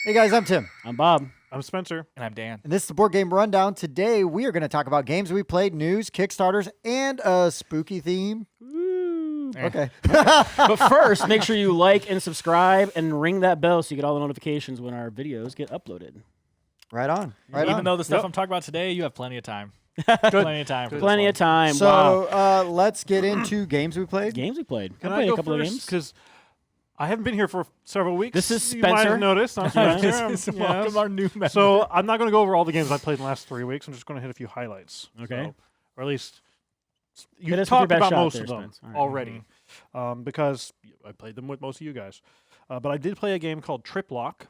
Hey guys, I'm Tim. I'm Bob. I'm Spencer. And I'm Dan. And this is the Board Game Rundown. Today we are going to talk about games we played, news, Kickstarters, and a spooky theme. Woo. Okay. But first, make sure you like and subscribe and ring that bell so you get all the notifications when our videos get uploaded. Right on. Even though the stuff I'm talking about today, you have plenty of time. Plenty of time. Plenty of time. So wow. let's get into games we played. Games we played. Can I I played go a couple of first? games. Because I haven't been here for several weeks. This is You might Spencer. have noticed. I'm Spencer. This is welcome our new member. So I'm not going to go over all the games I played in the last 3 weeks. I'm just going to hit a few highlights. Okay. So, or at least you Hit us with your talked best about shot most there, of them Spence. All right. already. Because I played them with most of you guys. But I did play a game called Triplock.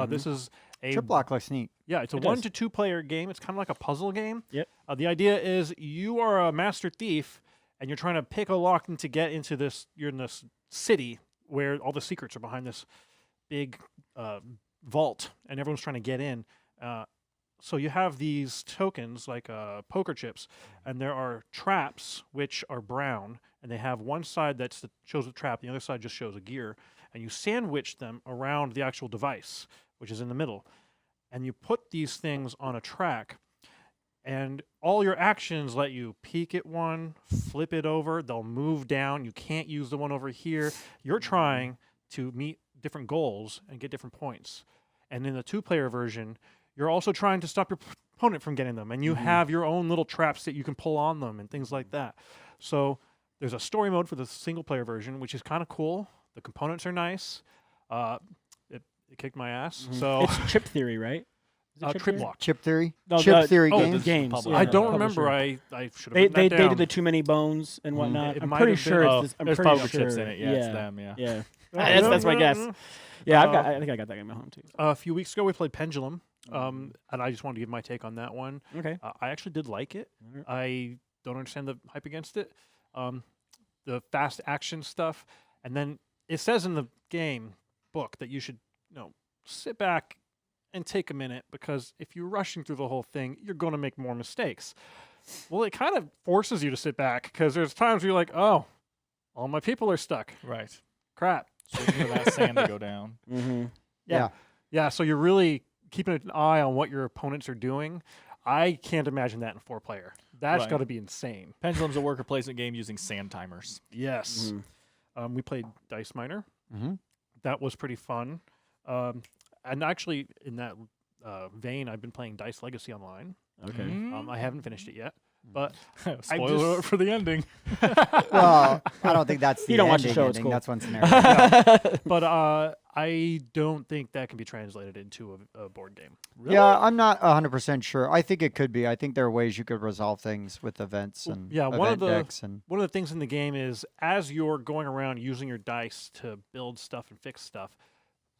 This is a Triplock looks neat. Yeah, it's a It 1 does. to 2 player game. It's kind of like a puzzle game. Yep. The idea is you are a master thief, and you're trying to pick a lock to get into this. You're in this city where all the secrets are behind this big vault, and everyone's trying to get in. So you have these tokens like poker chips, and there are traps which are brown, and they have one side that shows the trap, the other side just shows a gear, and you sandwich them around the actual device, which is in the middle. And you put these things on a track, and all your actions let you peek at one, flip it over, they'll move down. You can't use the one over here. You're trying to meet different goals and get different points. And in the 2-player version, you're also trying to stop your opponent from getting them, and you have your own little traps that you can pull on them and things like that. So there's a story mode for the single-player version, which is kind of cool. The components are nice. It kicked my ass. So It's Chip Theory, right? Is it Chip Theory? Triplock. Chip Theory? No, Chip the- Theory oh, games? the games. Publisher. Yeah, I the don't publisher. remember. I should have They written that did down. the Too Many Bones and whatnot. It I'm might pretty have sure been- it's this. I'm there's pretty poker sure. chips in it. Yeah, it's them. Yeah. Yeah. That's my guess. Yeah, I think I got that game at home too. A few weeks ago, we played Pendulum, and I just wanted to give my take on that one. Okay. I actually did like it. Alright. I don't understand the hype against it. The fast action stuff, and then it says in the game book that you should, sit back and take a minute, because if you're rushing through the whole thing, you're going to make more mistakes. Well, it kind of forces you to sit back, because there's times where you're like, oh, all my people are stuck. Right. Crap. So for that sand to go down. Mm-hmm. Yeah, so you're really keeping an eye on what your opponents are doing. I can't imagine that in 4-player. That's Right. got to be insane. Pendulum's a worker placement game using sand timers. Yes. We played Dice Miner. Mm-hmm. That was pretty fun. And actually, in that vein, I've been playing Dice Legacy Online. Okay. I haven't finished it yet, but Spoiler alert for the ending. Well, I don't think that's the You don't watch the ending show, it's ending. cool. That's one scenario. but I don't think that can be translated into a board game. Yeah, I'm not 100% sure. I think it could be. I think there are ways you could resolve things with events and yeah, event decks. And One of the things in the game is, as you're going around using your dice to build stuff and fix stuff,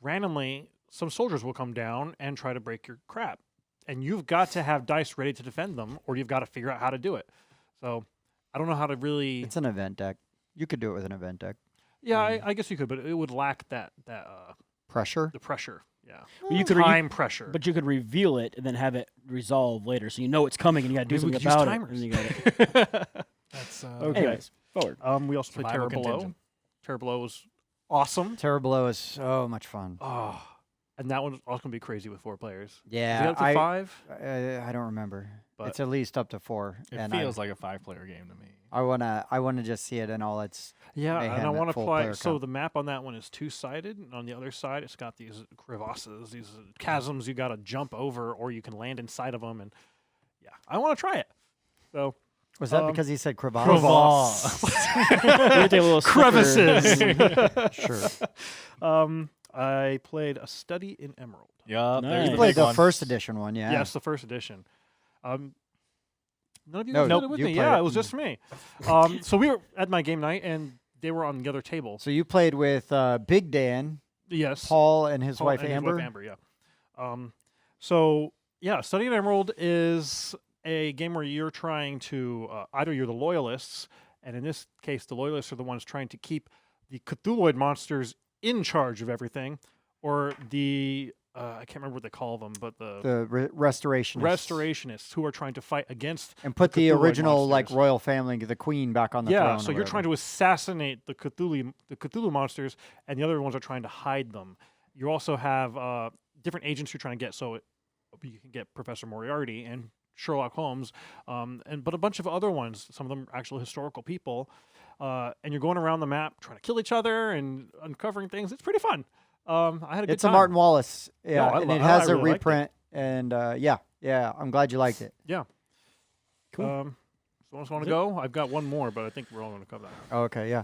randomly some soldiers will come down and try to break your crap. And you've got to have dice ready to defend them, or you've got to figure out how to do it. So I don't know how to really... it's an event deck. You could do it with an event deck. Yeah, I guess you could, but it would lack that Pressure? the pressure. Yeah. But you could Time pressure. But you could reveal it and then have it resolve later, so you know it's coming and you got to do Maybe we something could use about it. timers. And you got it. That's Okay. Anyways, forward. We also played Survival Terra Below. contingent. Terra Below was awesome. Terra Below is so much fun. Oh, and that one's also going to be crazy with 4 players. Is it Yeah, up to 5? I don't remember. But- It's at least up to 4. It and feels like a 5-player game to me. I wanna just see it in all its. Yeah, and mayhem I at want to full play. player So count. the map on that one is 2-sided, and on the other side, it's got these crevasses, these chasms you got to jump over, or you can land inside of them. And yeah, I want to try it. So Was that because he said crevasse? crevasse, You take a little crevices. Sure. I played A Study in Emerald. Yup. Nice. There's You the played big the one. first edition one, yeah. Yes, the first edition. None of you No, guys played it with you me. played Yeah, it. it was just me. So we were at my game night, and they were on the other table. So you played with Big Dan, Yes. Paul, and his Paul wife and Amber. His wife Amber, yeah. So yeah, Study in Emerald is a game where you're trying to either you're the loyalists, and in this case, the loyalists are the ones trying to keep the Cthulhuid monsters in charge of everything, or the I can't remember what they call them, but the Restorationists. restorationists who are trying to fight against And put the Cthulhuid original monsters. royal family, the queen, back on the throne. Yeah, or so you're whatever. trying to assassinate the Cthulhu monsters, and the other ones are trying to hide them. You also have different agents you're trying to get. So you can get Professor Moriarty and Sherlock Holmes, but a bunch of other ones. Some of them are actual historical people, and you're going around the map trying to kill each other and uncovering things. It's pretty fun. I had a good It's time. a Martin Wallace, No, yeah, I and lo- it I has a really liked it. reprint, and yeah, I'm glad you liked it. Yeah. Cool. Someone else want to go? I've got one more, but I think we're all going to cover that. Okay, yeah.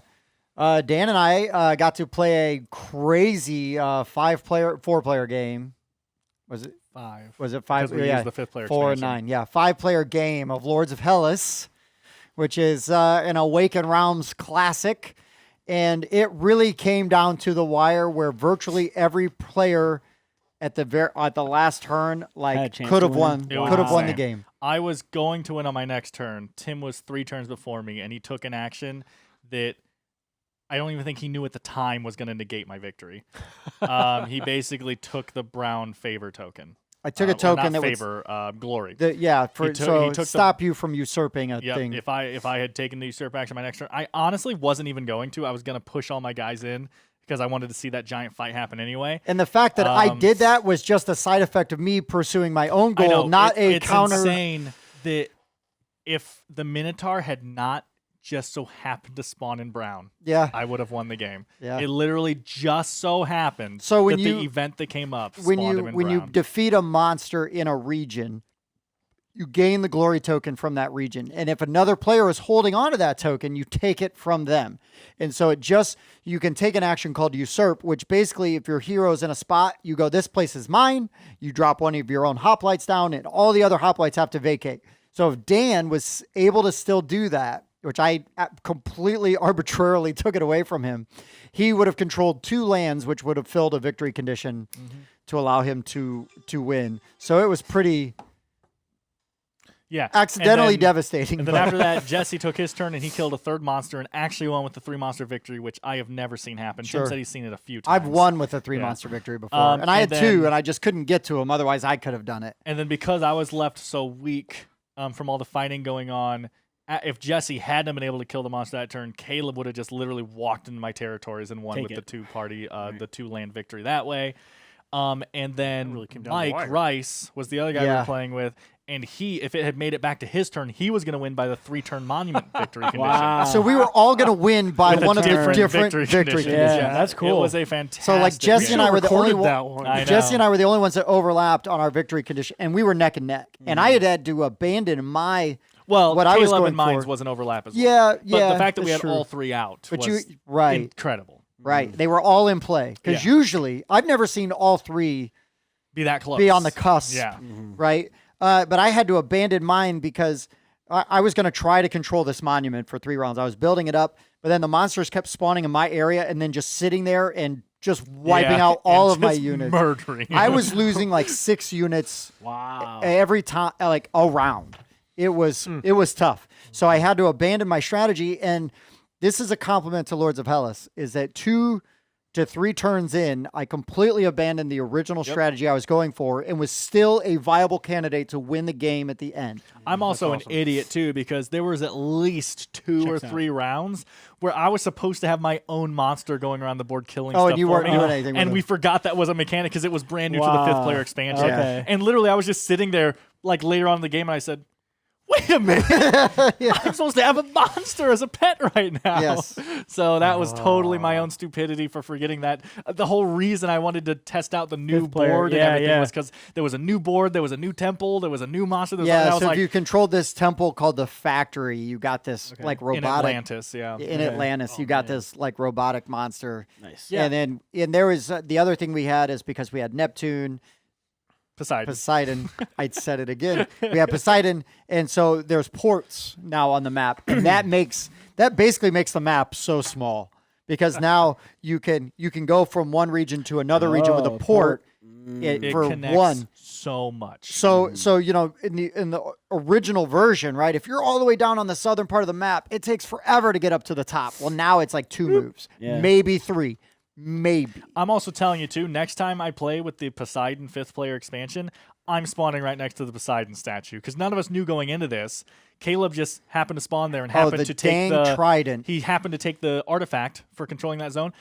Dan and I got to play a crazy 4-player game. Was it 5. Was it 5? Because we Yeah, used the 5th player 4 and expansion. 9. Yeah, 5-player game of Lords of Hellas, which is an Awakened Realms classic. And it really came down to the wire where virtually every player at the last turn Had a chance could to have win. won It was could have won the insane. game. I was going to win on my next turn. Tim was 3 turns before me, and he took an action that I don't even think he knew at the time was going to negate my victory. He basically took the brown favor token. I took a Or token not that favor, glory. would for He took- so he took the- stop you from usurping a Yep. thing. If I had taken the usurp action my next turn, I honestly wasn't even going to. I was going to push all my guys in because I wanted to see that giant fight happen anyway. And the fact that I Um, did that was just a side effect of me pursuing my own I goal, know, not a it's counter. insane that if the Minotaur had not just so happened to spawn in brown, Yeah. I would have won the game. Yeah. It literally just so happened So when that you- the event that came up When spawned you him in when you brown. defeat a monster in a region, you gain the glory token from that region. And if another player is holding onto that token, you take it from them. And so you can take an action called usurp, which basically if your hero's in a spot, you go, this place is mine. You drop one of your own hoplites down and all the other hoplites have to vacate. So if Dan was able to still do that, which I completely arbitrarily took it away from him, he would have controlled 2 lands, which would have filled a victory condition to allow him to win. So it was pretty yeah, accidentally and then, devastating. And then but- after that, Jesse took his turn and he killed a 3rd monster and actually won with the 3-monster victory, which I have never seen happen. Sure. Tim said he's seen it a few times. I've won with a 3 Yeah. monster victory before, And and I had 2, then- and I just couldn't get to him. Otherwise, I could have done it. And then because I was left so weak from all the fighting going on, if Jesse hadn't been able to kill the monster that turn, Caleb would have just literally walked into my territories and won Take with it. the 2-party, the 2-land victory that way. And then really came down the Mike wire. Rice was the other guy we Yeah. were playing with. And if it had made it back to his turn, he was going to win by the 3-turn monument victory condition. Wow. So we were all going to win by With one of the different victory conditions. conditions. Yeah, that's cool. It was a fantastic. So like Jesse and I were the only recorded that one. one. I know. Jesse and I were the only ones that overlapped on our victory condition, and we were neck and neck. And I had to abandon my. Well, what I was Caleb going and mines for. was an overlap as well. Yeah, But yeah. the fact that we that's had true. all 3 out But was right, incredible. right. They were all in play because Yeah. usually I've never seen all 3 Be that close. be on the cusp. Yeah. Right. But I had to abandon mine because I was going to try to control this monument for 3 rounds. I was building it up, but then the monsters kept spawning in my area and then just sitting there and just wiping Yeah, out all and of my just units. Murdering. I was losing like 6 units Wow. every time, like around. It was tough. So I had to abandon my strategy, and this is a compliment to Lords of Hellas, is that 2 to 3 turns in, I completely abandoned the original strategy I was going for and was still a viable candidate to win the game at the end. I'm also awesome. an idiot too because there was at least 2 or Checks out. 3 rounds where I was supposed to have my own monster going around the board killing Oh, stuff and you for weren't me. doing anything with And them. we forgot that was a mechanic because it was brand new to the Wow. 5th player expansion. Okay. And literally I was just sitting there like later on in the game and I said, wait a minute. I'm supposed to have a monster as a pet right now. Yes. So that was totally my own stupidity for forgetting that. The whole reason I wanted to test out the new 5th player. board and Yeah, everything yeah. was because there was a new board, there was a new temple, there was a new monster. There was Yeah, something. I was so like, if you controlled this temple called the Factory, you got this like in robotic Atlantis, yeah. in Atlantis. You got this like robotic monster. Nice. Yeah. And there was the other thing we had is because we had Neptune, Poseidon. I said it again. We have Poseidon, and so there's ports now on the map, and that basically makes the map so small because now you can go from one region to another region with a Oh, port It for connects one. so much. So you know in the original version, right? If you're all the way down on the southern part of the map, it takes forever to get up to the top. Well, now it's like 2 moves, Yeah. maybe 3. Maybe. I'm also telling you too, next time I play with the Poseidon 5th player expansion, I'm spawning right next to the Poseidon statue because none of us knew going into this. Caleb just happened to spawn there and happened the to take dang the trident. He happened to take the artifact for controlling that zone.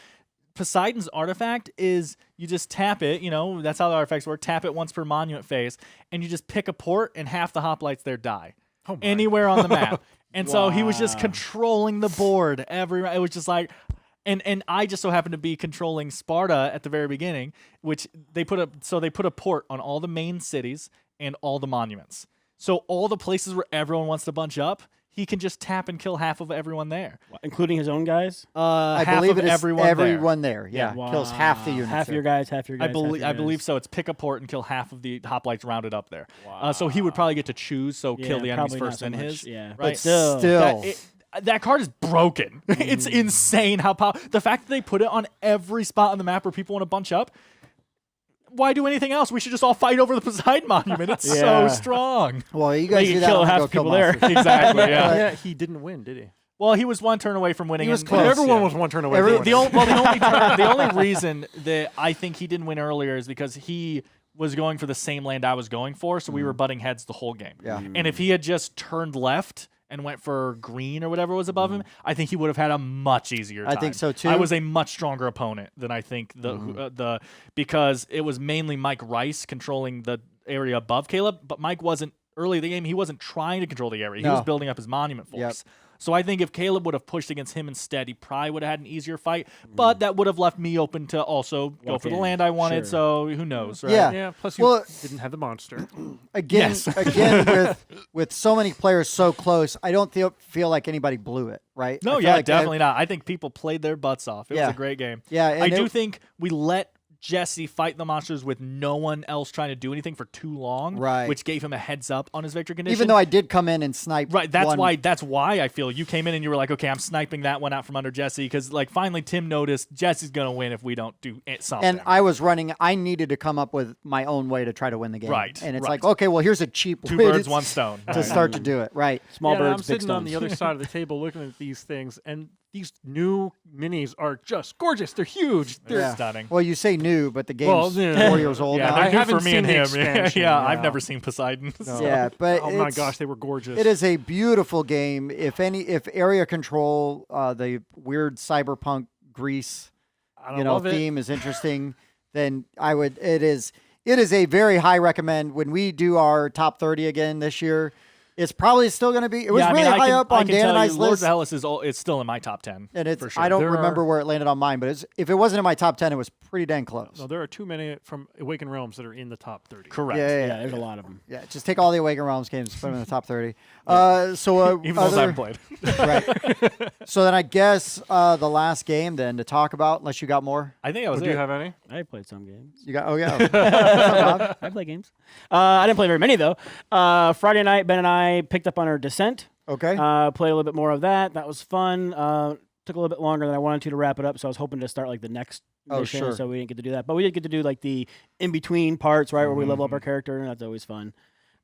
Poseidon's artifact is you just tap it, you know, that's how the artifacts work. Tap it once per monument phase, and you just pick a port, and half the hoplites there die. Oh my. Anywhere on the map. And so he was just Wow. controlling the board every. It was just like, and I just so happened to be controlling Sparta at the very beginning, which they put a port on all the main cities and all the monuments. So all the places where everyone wants to bunch up, he can just tap and kill half of everyone there. Including his own guys. I Half believe of it is everyone there. Yeah, Wow. kills half the units. Half there. your guys, half your guys. I believe so. It's pick a port and kill half of the hoplites rounded up there. So he would probably get to choose. So kill the enemies probably first, not then so his. much, yeah. Right. But still. That card is broken. It's insane how the fact that they put it on every spot on the map where people want to bunch up. Why do anything else? We should just all fight over the Poseidon monument. It's Yeah. so strong. Well, you guys you do could that kill one, half go the people kill there. monsters. Exactly. Yeah. Yeah, he didn't win, did he? Well, he was one turn away from winning. He was and- close. Everyone yeah. was one turn away. Every- from The winning. the only reason that I think he didn't win earlier is because he was going for the same land I was going for, so we were butting heads the whole game. Yeah. And if he had just turned left and went for green or whatever was above him, I think he would have had a much easier time. I think so, too. I was a much stronger opponent than I think the because it was mainly Mike Rice controlling the area above Caleb, but Mike wasn't early in the game. He wasn't trying to control the area. He was No. building up his monument force. Yep. So I think if Caleb would have pushed against him instead, he probably would have had an easier fight. But that would have left me open to also go Walk for the in. land I wanted. Sure. So who knows, right? Yeah. Yeah. Plus, you Well- didn't have the monster. Again, Yes. again with so many players so close, I don't feel like anybody blew it, right? I No, feel yeah, like definitely not. I think people played their butts off. It Yeah. was a great game. Yeah, and I do it- think we let Jesse fight the monsters with no one else trying to do anything for too long, Right. which gave him a heads up on his victory condition. Even though I did come in and snipe. Right, that's one- why I feel you came in and you were like, okay, I'm sniping that one out from under Jesse because like finally Tim noticed Jesse's gonna win if we don't do something. And I was running. I needed to come up with my own way to try to win the game. Right, And it's right. like, okay, well, here's a cheap two way birds, to, one stone. to start to do it. Right. Small Yeah, and birds, I'm big sitting on stones. the other side of the table looking at these things, and these new minis are just gorgeous. They're huge. They're They're stunning. Well, you say new, but the game's Well, yeah. 4 years old Yeah, now. they're I good haven't for me seen and the him. expansion, yeah, yeah. I've never seen Poseidon. so- Yeah, but Oh my it's- gosh, they were gorgeous. It is a beautiful game. If area control, the weird cyberpunk Greece, I love it. theme is interesting, then I would. It is a very high recommend. When we do our top 30 again this year, it's probably still going to be. It was Yeah, I really mean, I high can- up I on can Dan tell and you, I's Lords list, of Hellas it's still in my top 10. and it's. for sure. I don't There remember are- where it landed on mine, but if it wasn't in my top 10, it was pretty dang close. No, there are too many from Awakened Realms that are in the top 30. Correct. Yeah, Yeah, there's a lot of them. Yeah, just take all the Awakened Realms games, put them in the top 30. Even those I haven't played. Right. So then I guess the last game then to talk about, unless you got more. I think that was Do you it. have any? I played some games. You got? Oh yeah. What's up, Bob? I play games. I didn't play very many though. Friday night, Ben and I picked up on our Descent. Okay. Played a little bit more of that. That was fun. Took a little bit longer than I wanted to wrap it up, so I was hoping to start like the next Oh, mission. sure. So we didn't get to do that, but we did get to do like the in between parts, right, where we level up our character, and that's always fun.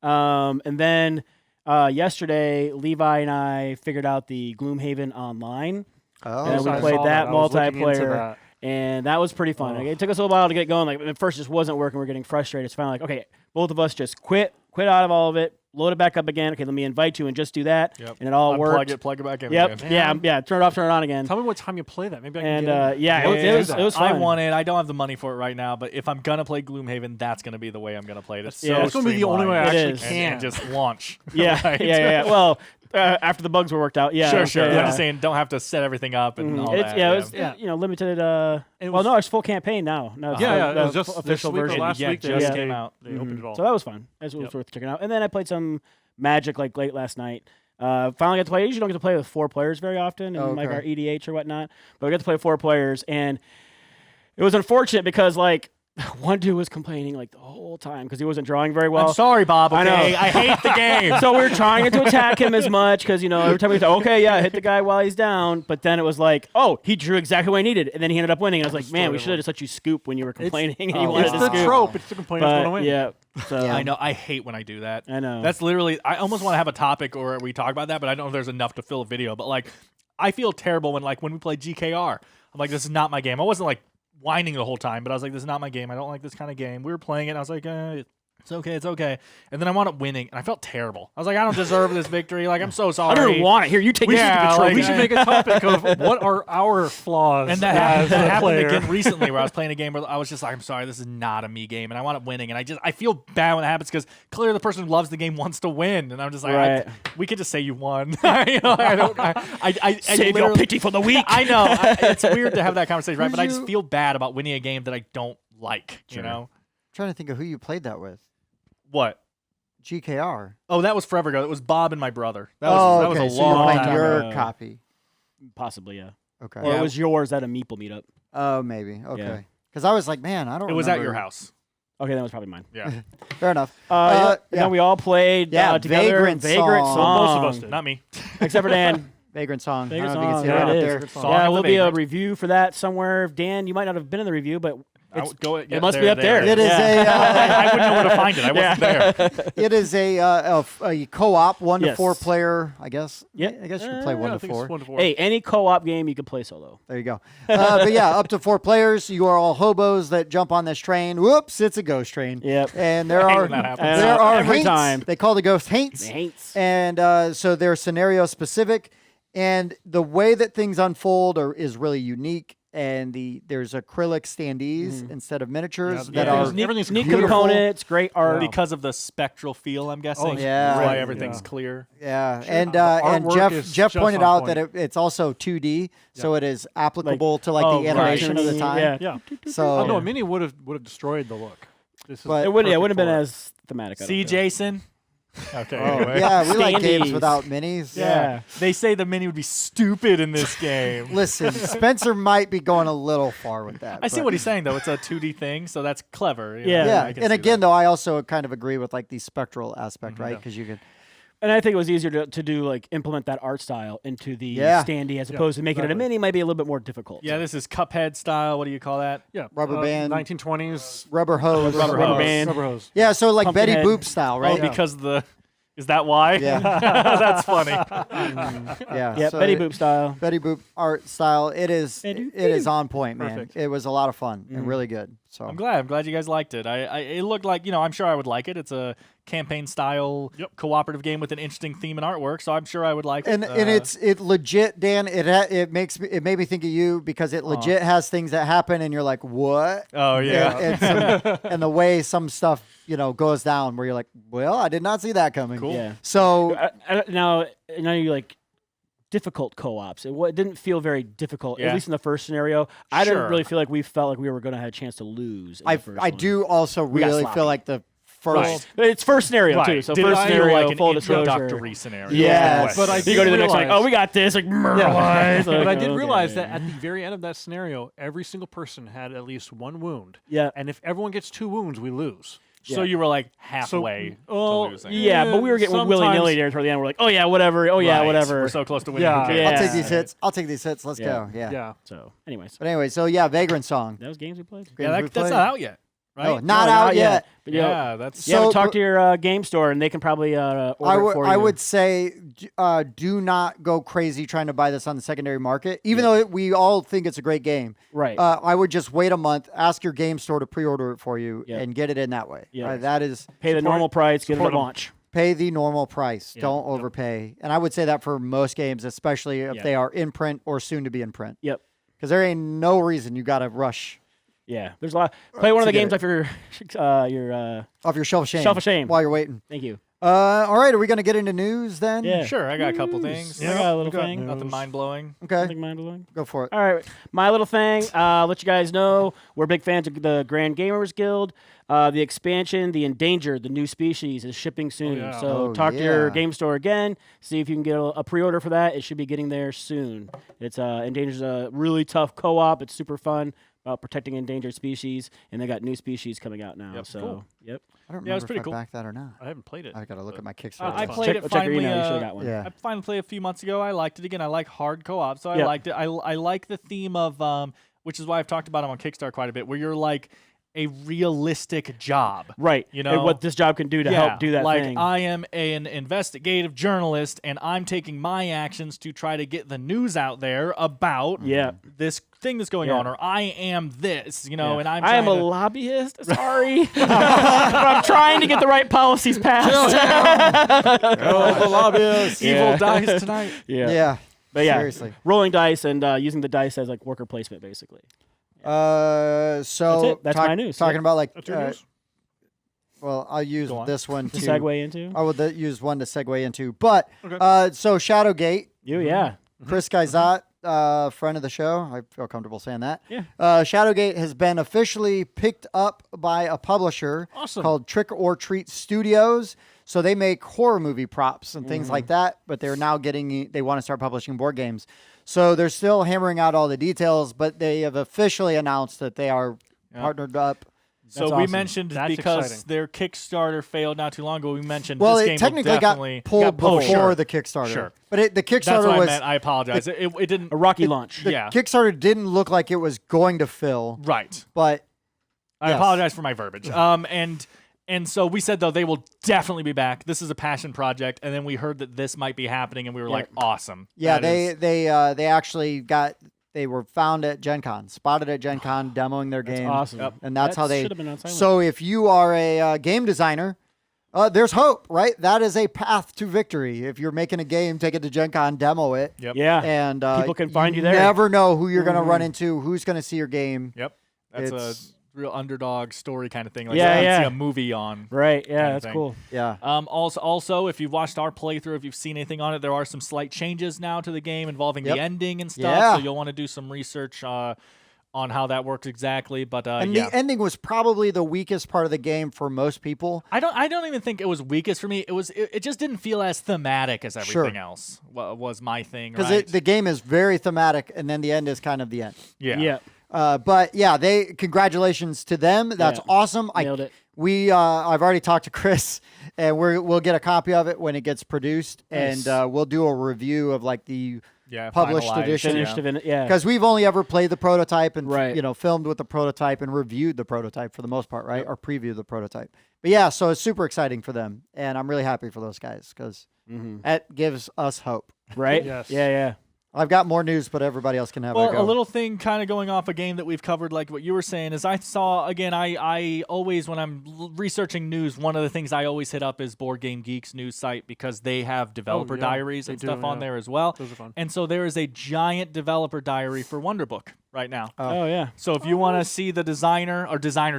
And then yesterday, Levi and I figured out the Gloomhaven online. Oh, And we I played saw that I was looking into multiplayer. that. And that was pretty fun. Oh. It took us a little while to get going. Like at first, it just wasn't working. We're getting frustrated. It's finally like, okay, both of us just quit out of all of it, load it back up again. Okay, let me invite you and just do that. Yep. And it all Unplug worked. it, plug it back in. Yep. again. Yeah. Turn it off, turn it on again. Tell me what time you play that. Maybe I can And get in. yeah, it was I fun. want it. I don't have the money for it right now, but if I'm gonna play Gloomhaven, that's gonna be the way I'm gonna play it. It's Yeah, so it's gonna be the only way I streamlined. actually can. And just launch. Yeah, Right? yeah. Well, after the bugs were worked out, yeah. Sure. Yeah. I'm just saying, don't have to set everything up and all It's, that. yeah, it was limited. it Well, was- no, it's full campaign now. No, it's Yeah, the it was just official this week or version. last Yeah, week. They, just they- came out. They opened it all. So that was fun. That was Yep. worth checking out. And then I played some Magic like late last night. Finally got to play. I usually don't get to play with 4 players very often in like Okay. our EDH or whatnot. But we got to play 4 players, and it was unfortunate because like one dude was complaining like the whole time because he wasn't drawing very well. I'm sorry, Bob. I know. Okay? I hate the game. So we were trying not to attack him as much because, every time we thought, okay, yeah, hit the guy while he's down. But then it was like, oh, he drew exactly what I needed. And then he ended up winning. And I was like, man, we should have just let you scoop when you were complaining and you wanted It's to the scoop. trope. It's the complainant's going to But win. yeah, so I know. I hate when I do that. I know. That's literally. I almost want to have a topic or we talk about that, but I don't know if there's enough to fill a video. But like, I feel terrible when we play GKR. I'm like, this is not my game. I wasn't like whining the whole time, but I was like, this is not my game. I don't like this kind of game. We were playing it. And I was like, It's okay. And then I wound up winning, and I felt terrible. I was like, I don't deserve this victory. Like, I'm so sorry. I don't want it. Here, you take this Yeah, stupid like, trophy. We should make a topic of what are our flaws. And that as a happened player. again recently where I was playing a game where I was just like, I'm sorry, this is not a me game. And I wound up winning. And I feel bad when it happens because clearly the person who loves the game wants to win. And I'm just like, Right. we could just say you won. You know, I Save your literally- pity for the weak. I know. It's weird to have that conversation, right? Who'd But I just you- feel bad about winning a game that I don't like, you know? I'm trying to think of who you played that with. What? GKR. Oh, that was forever ago. It was Bob and my brother. That oh, was okay. a So you're long playing time your ago. copy. Possibly, yeah. Okay. Or it was yours at a Meeple meetup. Oh, maybe. Okay. Yeah. Because I was like, man, I don't. It was at remember. your house. Okay, that was probably mine. Yeah. Fair enough. And yeah. then we all played Yeah, together. Vagrant Song. Most of us did. Not me. Except for Dan. Vagrant Song. Vagrant I don't know if Song, you can see there it it up is. there. Song Yeah, of will the be a Vagrant. review for that somewhere. Dan, you might not have been in the review, but I would go. it must be up there. It is I wouldn't know where to find it. I wasn't there. It is a co-op 1 to Yes. 4 player. I guess. Yep. I guess you can play 1 Yeah, I to think 4. it's 1 to 4. Hey, any co-op game you can play solo. There you go. But yeah, up to 4 players. You are all hobos that jump on this train. Whoops, it's a ghost train. Yep. And there hate are when that happens. there are Every haints. time. They call the ghost haints. Haints. And so they're scenario specific, and the way that things unfold is really unique. And there's acrylic standees instead of miniatures Yeah, that yeah. are Everything's neat beautiful. components, great art. Because of the spectral feel, I'm guessing. yeah. That's why Right, everything's yeah. clear. yeah. Sure. And The and artwork is Jeff just pointed on out that point. it's also 2D, so it is applicable to like oh, the animation of the cartoony, time. yeah. Yeah. So Oh, no, a mini would have destroyed the look. This is But- It wouldn't perfect have been for it. as thematic. I don't See, feel. Jason? Okay, oh, anyway. yeah, we like games Standees. without minis. Yeah. They say the mini would be stupid in this game. Listen, Spencer might be going a little far with that. I see but- what he's saying, though. It's a 2D thing, so that's clever. you know? Yeah. Yeah, I can and see again, that. though, I also kind of agree with like the spectral aspect, right? Yeah. Because you can. And I think it was easier to do, like, implement that art style into the Yeah. standee as Yeah, opposed to making it a exactly. mini might be a little bit more difficult. Yeah, this is Cuphead style. What do you call that? Yeah. Rubber band. 1920s. Rubber hose. Rubber band. Rubber hose. Yeah, so like Betty Pumpkinhead. Boop style, Oh, right? because the... Is that why? Yeah. That's funny. Yeah, Yeah, so Betty it- Boop style. Betty Boop art style. It is. Betty It is on point, man. Perfect. It was a lot of fun and really good. So I'm glad you guys liked it. It looked like, I'm sure I would like it. It's a campaign style cooperative game with an interesting theme and artwork, so I'm sure I would like it. and it legit, Dan. It made me think of you because it legit has things that happen and you're like, what? Oh yeah. And the way some stuff goes down where you're like, well, I did not see that coming. Cool. Yeah. So Now you like difficult co-ops. It didn't feel very difficult, Yeah. at least in the first scenario. I Sure. didn't really feel like we felt like we were going to have a chance to lose. in the first I one. do also We got really sloppy. feel like the first. But it's first scenario Right. too. So Did first it feel scenario, like an full disclosure. introductory scenario? Yes. But I You did go to the next like, realize- oh, we got this. Like, Yeah. like, But I did okay. realize that at the very end of that scenario, every single person had at least 1 wound. Yeah. And if everyone gets 2 wounds, we lose. So Yeah. you were like halfway to losing. Yeah, but we were getting willy nilly sometimes- there toward the end. We're like, oh yeah, whatever. Oh yeah, Right. whatever. We're so close to winning. Yeah. Who cares? I'll take Yeah. these hits. I'll take these hits. Let's Yeah. go. Yeah. Yeah. So, anyways, But anyway, so yeah, Vagrant Song. that was games we played. Yeah, Games we that's played. not out yet, right? Oh, not out yet. But yeah, Yeah, that's yeah. So- Talk to your game store, and they can probably order it for you. I would say do not go crazy trying to buy this on the secondary market, even though we all think it's a great game. Right. I would just wait a month, ask your game store to pre-order it for you, Yeah. and get it in that way. Yeah. That is Pay the normal price, get it support at 'em. launch. pay the normal price. Yeah. Don't overpay. And I would say that for most games, especially if Yeah. they are in print or soon to be in print. Yep. Because there ain't no reason you got to rush Yeah. There's a lot. Play one of the to get games off your off your shelf of shame. Shelf of shame. While you're waiting. Thank you. All right, are we going to get into news then? Yeah. Sure, I got a couple things. I got a little we got thing. Nothing mind blowing. Okay, Nothing mind-blowing. go for it. All right, my little thing. Let you guys know we're big fans of the Grand Gamers Guild. The expansion, the Endangered, the new species, is shipping soon. yeah. So Oh, talk to your yeah. game store again. See if you can get a pre-order for that. It should be getting there soon. It's Endangered's a really tough co-op. It's super fun about protecting endangered species, and they got new species coming out now. Yep, so cool. yep. I don't Yeah, it was remember pretty if cool. I backed that or not. I haven't played it. I got to look at my I Kickstarter. played check, it check your finally. email. You should have got one. Yeah. I finally played a few months ago. I liked it again. I like hard co-op, so I Yeah. liked it. I like the theme of, which is why I've talked about them on Kickstarter quite a bit, where you're like a realistic job. Right. You And know what this job can do to help do that like thing. I am an investigative journalist, and I'm taking my actions to try to get the news out there about this thing that's going on, or I am this, and I'm. I am a lobbyist. Sorry, I'm trying to get the right policies passed. the lobbyist. Evil dies tonight. Yeah. But yeah, Seriously. rolling dice and using the dice as like worker placement, basically. So That's it. That's my news. Talking about like, That's your news? well, I'll use Go on. this one To to segue into. I will use one to segue into, but Okay. so Shadowgate, Yeah. Chris Kaizat, friend of the show, I feel comfortable saying that. Yeah. Shadowgate has been officially picked up by a publisher Awesome. called Trick or Treat Studios. So they make horror movie props and things like that, but they're now they want to start publishing board games. So they're still hammering out all the details, but they have officially announced that they are partnered up. So That's we awesome. mentioned That's because exciting. their Kickstarter failed not too long ago. We mentioned Well, this it game will technically definitely got pulled before Sure. the Kickstarter. Sure. But the That's Kickstarter what I was meant. I apologize. It didn't. A rocky launch. the Yeah. Kickstarter didn't look like it was going to fill, Right. but I Yes. apologize for my verbiage. And so we said though they will definitely be back. This is a passion project, and then we heard that this might be happening, and we were like, awesome. yeah, That they is- actually they were found at Gen Con, spotted at Gen Con, demoing their game. Awesome. Yep. And that's That how they. should have been on silent. So if you are a game designer, there's hope, right? That is a path to victory. If you're making a game, take it to Gen Con, demo it. Yep. Yeah. And People can find you there. Never know who you're going to run into, who's going to see your game. Yep. That's It's- a real underdog story kind of thing. Like Yeah, you yeah. see a movie on. Right. Yeah. kind of That's thing. cool. Yeah. Also, if you've watched our playthrough, if you've seen anything on it, there are some slight changes now to the game involving Yep. the ending and stuff. Yeah. So you'll want to do some research on how that works exactly. But And yeah. the ending was probably the weakest part of the game for most people. I don't even think it was weakest for me. It just didn't feel as thematic as everything else. Was my thing, Because right? the game is very thematic, and then the end is kind of the end. yeah. Yeah. But yeah, congratulations to them. That's Yeah. awesome. Nailed it. I've already talked to Chris, and we'll get a copy of it when it gets produced, Nice. and we'll do a review of like the Yeah, published finalized, edition. Finished event. Yeah. because we've only ever played the prototype and Right. filmed with the prototype and reviewed the prototype for the most part, right? Or previewed the prototype. But yeah, so it's super exciting for them, and I'm really happy for those guys because that gives us hope. Right. Yes. Yeah. Yeah. I've got more news, but everybody else can have Well, a go. a little thing kind of going off a game that we've covered, like what you were saying, is I saw, again, I always, when I'm researching news, one of the things I always hit up is Board Game Geek's news site because they have developer yeah, diaries they and do, stuff on yeah. there as well. Those are fun. And so there is a giant developer diary for Wonderbook right now. Oh yeah. So if you want to see the designer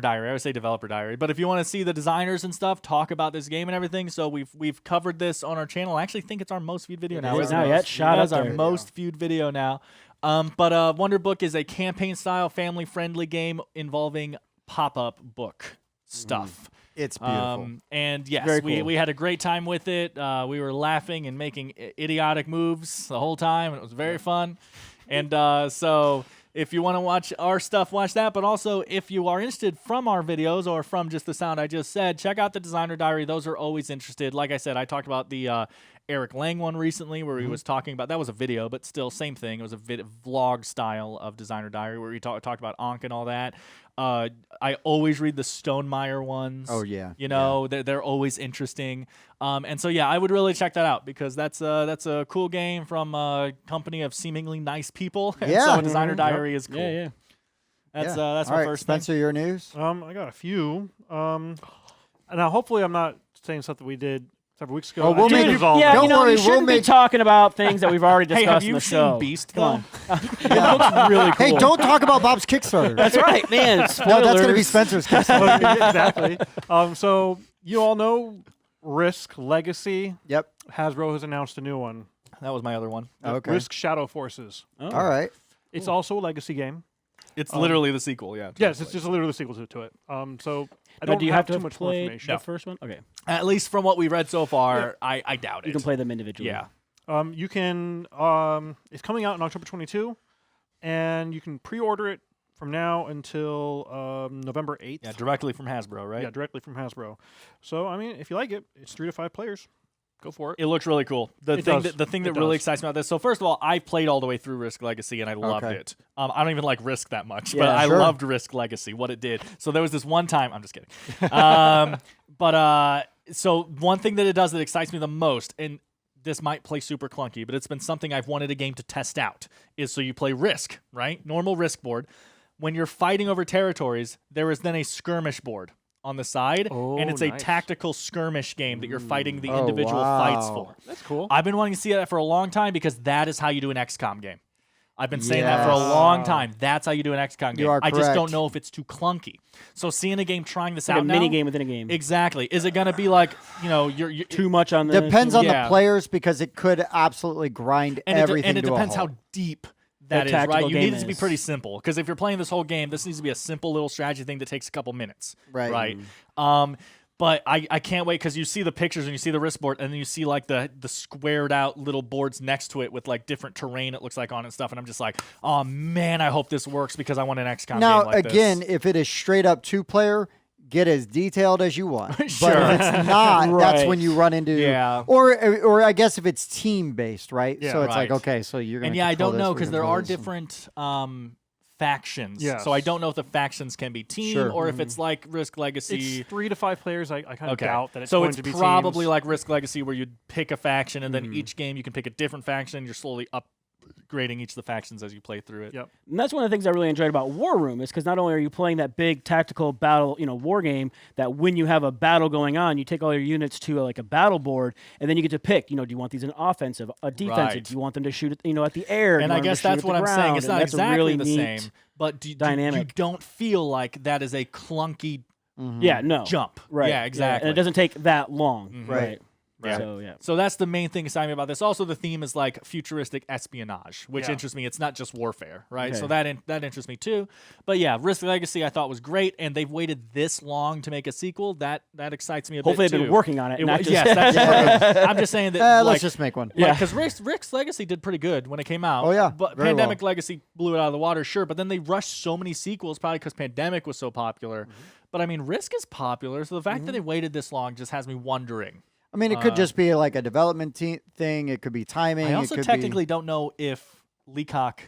diary, I would say developer diary, but if you want to see the designers and stuff talk about this game and everything, so we've covered this on our channel. I actually think it's our most viewed video now. is isn't now, it? yeah, it's shot It is up our there. most viewed video now. But Wonderbook is a campaign-style, family-friendly game involving pop-up book stuff. it's beautiful. And yes, Very we, cool. we had a great time with it. We were laughing and making idiotic moves the whole time. And it was very fun. And so if you want to watch our stuff, watch that. But also, if you are interested from our videos or from just the sound I just said, check out the Designer Diary. Those are always interested. Like I said, I talked about the Eric Lang one recently where he was talking about, that was a video, but still same thing. It was a vlog style of Designer Diary where he talked about Ankh and all that. I always read the Stonemeyer ones. Oh, yeah. You know, they're always interesting. And so, yeah, I would really check that out because that's a cool game from a company of seemingly nice people. And Yeah. so a Designer Diary is cool. Yeah. Yeah. That's Yeah. that's All my right, first thing. Spencer, your news? I got a few. Now, hopefully, I'm not saying stuff that we did several weeks ago. Oh, we'll I make think it- we've all Yeah, Don't you know, worry, you we'll shouldn't be make- talking about things that we've already discussed Hey, have in you the seen show. Beast, Come though? on. It looks really cool. Hey, don't talk about Bob's Kickstarter. That's right, man. No, that's going to be Spoilers. Spencer's Kickstarter. exactly. So you all know Risk Legacy. Yep. Hasbro has announced a new one. That was my other one. Okay. Risk Shadow Forces. Oh. All right. It's also a legacy game. It's literally the sequel, yeah. Yes, it's just literally the sequel to it. So I Now, don't do you have have to too have much more played information. the first one? Okay. At least from what we've read so far, I doubt it. You can play them individually. Yeah. You can. It's coming out on October 22, and you can pre-order it from now until November 8th. Yeah, directly from Hasbro, right? Yeah, directly from Hasbro. So I mean, if you like it, it's 3 to 5 players. Go for it. It looks really cool. The thing that really excites me about this. So first of all, I played all the way through Risk Legacy and I loved it. I don't even like Risk that much, but I loved Risk Legacy, what it did. So there was this one time. I'm just kidding. So one thing that it does that excites me the most, and this might play super clunky, but it's been something I've wanted a game to test out, is so you play Risk, right? Normal Risk board. When you're fighting over territories, there is then a skirmish board on the side, and it's a tactical skirmish game that you're fighting the individual fights for. That's cool. I've been wanting to see that for a long time because that is how you do an XCOM game. I've been saying that for a long time. That's how you do an XCOM game. I just don't know if it's too clunky. So seeing a game trying this out a mini game within a game. Exactly. Is it going to be like, you're too much on the... Depends on the players because it could absolutely grind everything and it to depends a halt. how deep that is, right? You need it to be pretty simple because if you're playing this whole game, this needs to be a simple little strategy thing that takes a couple minutes, right? But I can't wait because you see the pictures and you see the Risk board and then you see like the squared out little boards next to it with like different terrain it looks like on it and stuff, and I'm just like, oh man, I hope this works because I want an XCOM game like again, this. if it is straight up 2-player, get as detailed as you want. Sure. But if it's not, that's when you run into or I guess if it's team based, right? Yeah, so it's like, okay, so you're gonna I don't know because because there are different factions. Yes. So I don't know if the factions can be team or if it's like Risk Legacy. It's 3 to 5 players. I kind of doubt that it's so going it's to be probably teams. like Risk Legacy where you'd pick a faction and then each game you can pick a different faction. You're slowly upgrading each of the factions as you play through it. Yep. And that's one of the things I really enjoyed about War Room is because not only are you playing that big tactical battle, war game, that when you have a battle going on, you take all your units to like a battle board, and then you get to pick, do you want these in offensive, defensive? Right. Do you want them to shoot at the air? And I guess that's what I'm saying. It's not exactly really the same, but you don't feel like that is a clunky jump. Right. Yeah, exactly. And it doesn't take that long. Right. Yeah. So that's the main thing exciting me about this. Also, the theme is like futuristic espionage, which interests me. It's not just warfare, right? Okay. So that interests me too. But yeah, Risk Legacy I thought was great, and they've waited this long to make a sequel. That excites me a bit. Hopefully they've been working on it. Yes, that's I'm just saying that. Let's just make one. Yeah, because Risk Legacy did pretty good when it came out. Oh yeah, but Pandemic Legacy blew it out of the water, sure. But then they rushed so many sequels, probably because Pandemic was so popular. But I mean, Risk is popular, so the fact that they waited this long just has me wondering. I mean, it could just be like a development thing. It could be timing. I also technically don't know if Leacock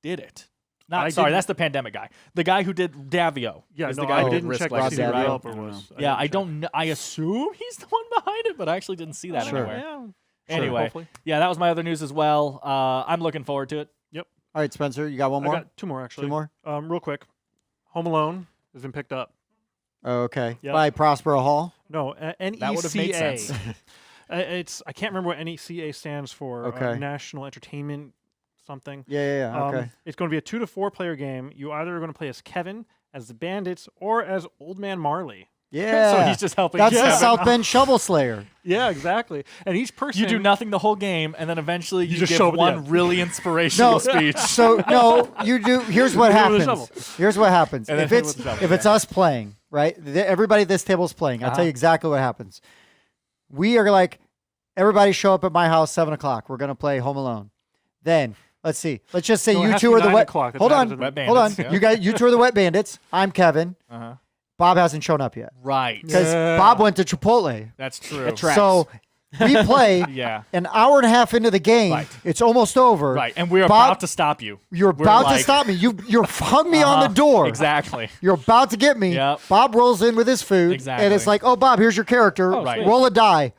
did it. That's the Pandemic guy. The guy who did Davio. Yeah, the guy I who did didn't Risk check to Legacy, see who the right? developer was. I don't know. I assume he's the one behind it, but I actually didn't see that anywhere. Yeah. Anyway, hopefully. Yeah, that was my other news as well. I'm looking forward to it. Yep. All right, Spencer, you got one more? I got 2 more, actually. 2 more? Real quick. Home Alone has been picked up. Oh, okay. Yep. By Prospero Hall? No, NECA. That would have made sense. I can't remember what NECA stands for. Okay. National Entertainment something. Yeah. Okay. It's going to be a 2 to 4 player game. You either are going to play as Kevin, as the Bandits, or as Old Man Marley. Yeah. So he's just helping. That's Kevin. the South Bend Shovel Slayer. Yeah, exactly. And each person... You do nothing the whole game, and then eventually you just give show up one at the end. really inspirational speech. So no, you do. Here's what Hit him with a happens. Here's what happens. And then If hit him it's with the shovel, if it's us playing, right? Everybody at this table is playing. I'll tell you exactly what happens. We are like, everybody show up at my house 7 o'clock. We're gonna play Home Alone. Then let's see. Let's just say No, it you has to two be are the 9 wet. o'clock. That's Hold what on. happens Wet Hold on. Bandits, yeah. You two are the Wet Bandits. I'm Kevin. Bob hasn't shown up yet Right. because Bob went to Chipotle. That's true. It tracks. So we play Yeah. an hour and a half into the game. Right. It's almost over. Right. And we're Bob- about to stop you. You're We're about to like- stop me. You're hung me on the door. Exactly. You're about to get me. Yep. Bob rolls in with his food. Exactly. And it's like, oh, Bob, here's your character. right. Roll a die.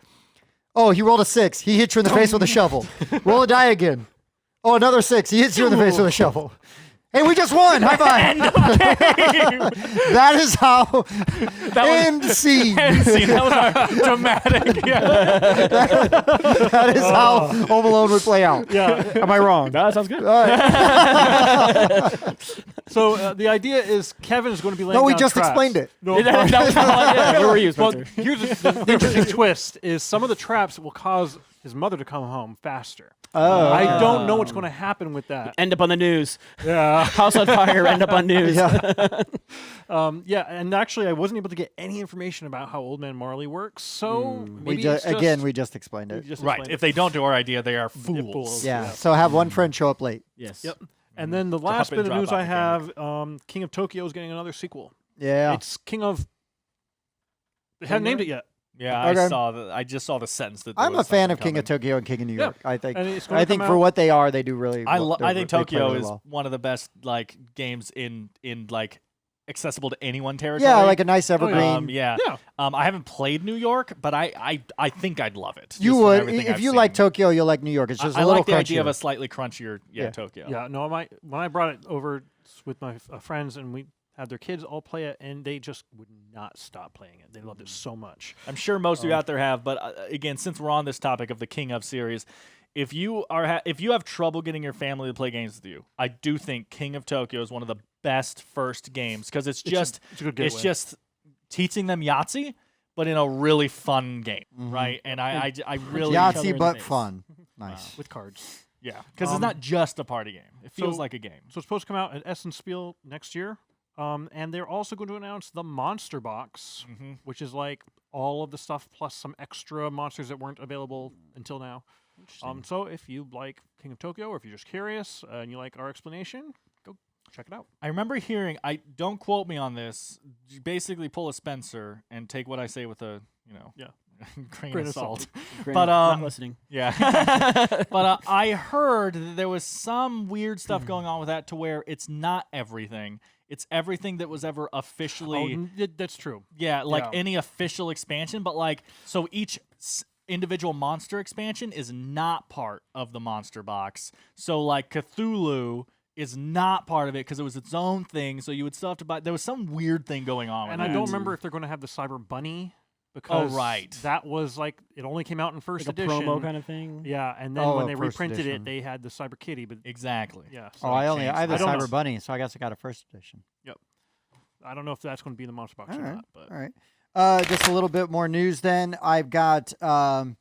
Oh, he rolled a 6. He hit you in the face with a shovel. Roll a die again. Oh, another 6. He hits you in the face with a shovel. Hey, we just won. High five. That is how end scene. That was our dramatic. Yeah. That is how Home Alone would play out. Yeah. Am I wrong? No, that sounds good. All right. So the idea is Kevin is going to be laying No, we down just traps. explained it. No, That was where were you, well, Spencer? here's the interesting twist: is some of the traps will cause his mother to come home faster. Oh. I don't know what's going to happen with that. End up on the news. Yeah. House on fire, end up on news. Yeah. Yeah, and actually, I wasn't able to get any information about how Old Man Marley works. So maybe We it's just, again, we just explained we it. just Right. explained If it. they don't do our idea, they are They're fools. Yeah. So have one friend show up late. Yes. Yep. And then the last up and bit of drop news off I the have: King of Tokyo is getting another sequel. Yeah. It's King of. They haven't named it yet. Yeah, Okay. I just saw the sentence that I'm there a was fan of something King of coming. Tokyo and King of New York. I think. And it's gonna I think come for out- what they are, they do really. I well. think They play Tokyo really is well. one of the best like games in like accessible to anyone territory. Yeah, like a nice evergreen. Yeah. Yeah. I haven't played New York, but I think I'd love it. You just from would everything if I've you seen. like Tokyo, you'll like New York. It's just I a little like the idea of crunchier. a slightly crunchier Yeah. Tokyo. Yeah, no, when I brought it over with my friends and we had their kids all play it, and they just would not stop playing it. They loved it so much. I'm sure most of you out there have, but again, since we're on this topic of the King of series, if you have trouble getting your family to play games with you, I do think King of Tokyo is one of the best first games because it's a good gateway. it's just teaching them Yahtzee, but in a really fun game, right? And I really other in Yahtzee, the but face. fun. Nice. with cards. yeah, because it's not just a party game. It feels so- like a game. So it's supposed to come out at Essen Spiel next year. And they're also going to announce the Monster Box, which is like all of the stuff plus some extra monsters that weren't available until now. So if you like King of Tokyo, or if you're just curious and you like our explanation, go check it out. I remember hearing. I don't quote me on this. You basically pull a Spencer and take what I say with a grain of salt. But, not listening. Yeah. But I heard that there was some weird stuff going on with that to where it's not everything. It's everything that was ever officially. That's true. Yeah, like Yeah. any official expansion. But like, so each individual monster expansion is not part of the monster box. So like Cthulhu is not part of it because it was its own thing. So you would still have to buy. There was some weird thing going on. And with I that. don't remember if they're going to have the Cyber Bunny. Because right. that was like, it only came out in first Like a edition. promo kind of thing. Yeah, and then Oh, when they first reprinted edition. it, they had the Cyber Kitty. But Exactly. yeah, Oh, I have the I don't know. Cyber Bunny, so I guess I got a first edition. I don't know if that's going to be in the Monster Box All or right. not. But All right. Just a little bit more news then. I've got, because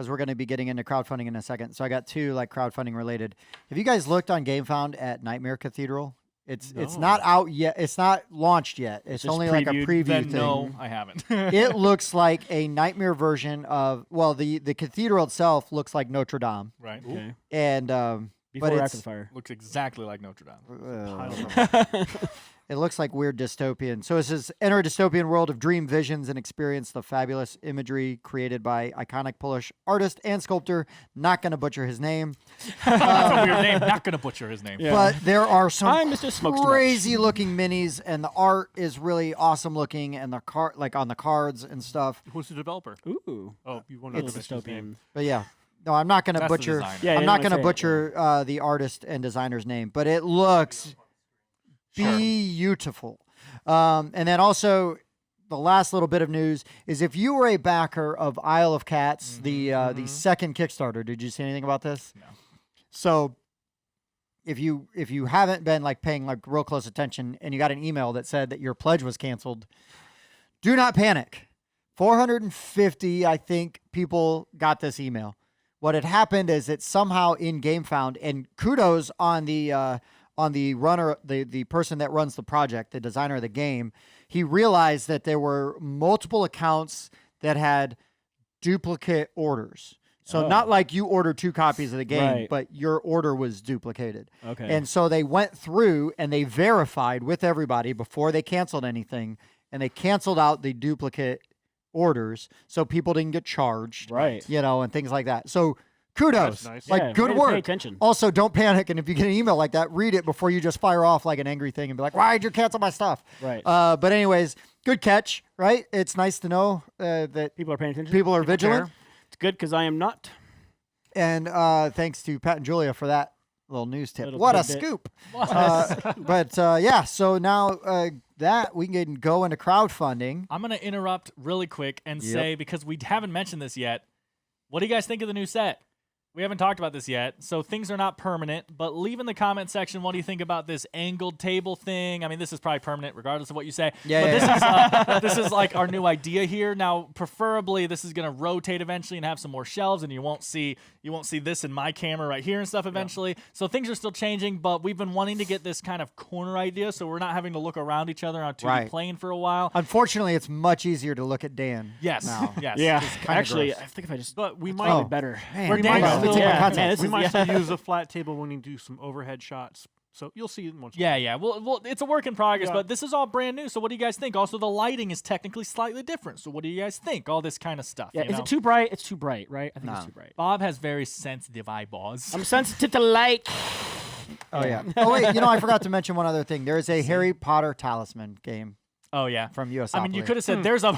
we're going to be getting into crowdfunding in a second. So I got two like crowdfunding related. Have you guys looked on GameFound at Nightmare Cathedral? It's No. not out yet. It's not launched yet. It's just only like a previewed. preview Then thing. no, I haven't. It looks like a Nightmare version of, well, the cathedral itself looks like Notre Dame. Right. Okay. And Before or it's- after the fire? Looks exactly like Notre Dame. I don't know. it looks like weird dystopian. So it says, enter a dystopian world of dream visions and experience the fabulous imagery created by iconic Polish artist and sculptor. Not going to butcher his name. That's a weird name. Not gonna butcher his name. Yeah. But there are some I'm Mr. Smokes Too Much. crazy looking minis, and the art is really awesome looking, and the like on the cards and stuff. Who's the developer? Ooh. Oh, you want to know It's his name. Dystopian. But yeah, no, I'm not going to That's the butcher. designer. Yeah, I'm you not don't going to wanna say it, butcher the artist and designer's name, but it looks beautiful. And then also, the last little bit of news is if you were a backer of Isle of Cats, the second Kickstarter, did you see anything about this? No. So if you haven't been like paying like real close attention and you got an email that said that your pledge was canceled, do not panic. 450, I think, people got this email. What had happened is it somehow in GameFound, and kudos on the runner, the person that runs the project, the designer of the game. He realized that there were multiple accounts that had duplicate orders. So Oh. not like you ordered 2 copies of the game, Right. but your order was duplicated. Okay. And so they went through and they verified with everybody before they canceled anything, and they canceled out the duplicate orders so people didn't get charged, Right. and things like that. So kudos. That's nice. Like, Yeah, good way to work. Pay attention. Also, don't panic, and if you get an email like that, read it before you just fire off like an angry thing and be like, why'd you cancel my stuff? Right. But anyways, good catch, right? It's nice to know that People are paying attention. people are vigilant. care. It's good because I am not. And thanks to Pat and Julia for that little news tip. Little What a tidbit. scoop. But yeah, so now that we can go into crowdfunding. I'm gonna interrupt really quick and Yep. say, because we haven't mentioned this yet, what do you guys think of the new set? We haven't talked about this yet, so things are not permanent, but leave in the comment section what do you think about this angled table thing. I mean, this is probably permanent regardless of what you say. Yeah, but yeah, this is like our new idea here. Now, preferably this is going to rotate eventually and have some more shelves, and you won't see this in my camera right here and stuff eventually. So things are still changing, but we've been wanting to get this kind of corner idea so we're not having to look around each other on 2D Right. plane for a while. Unfortunately, it's much easier to look at Dan. Yes. Now. Yes. Yeah. kinda Actually, gross. I think if I just But we it's might probably better. Man, We're hold dang on, let me still- take my yeah, contact. man, this we is- might yeah. still use a flat table when you do some overhead shots So you'll see it once. Yeah. Well, it's a work in progress, Yeah. but this is all brand new. So what do you guys think? Also, the lighting is technically slightly different. So what do you guys think? All this kind of stuff. Yeah, you is know? it too bright? It's too bright, right? I think it's No. too bright. Bob has very sensitive eyeballs. I'm sensitive to light. Oh yeah. Oh wait, I forgot to mention one other thing. There is a Harry Potter Talisman game Oh yeah. from US. I mean, you could have said there's a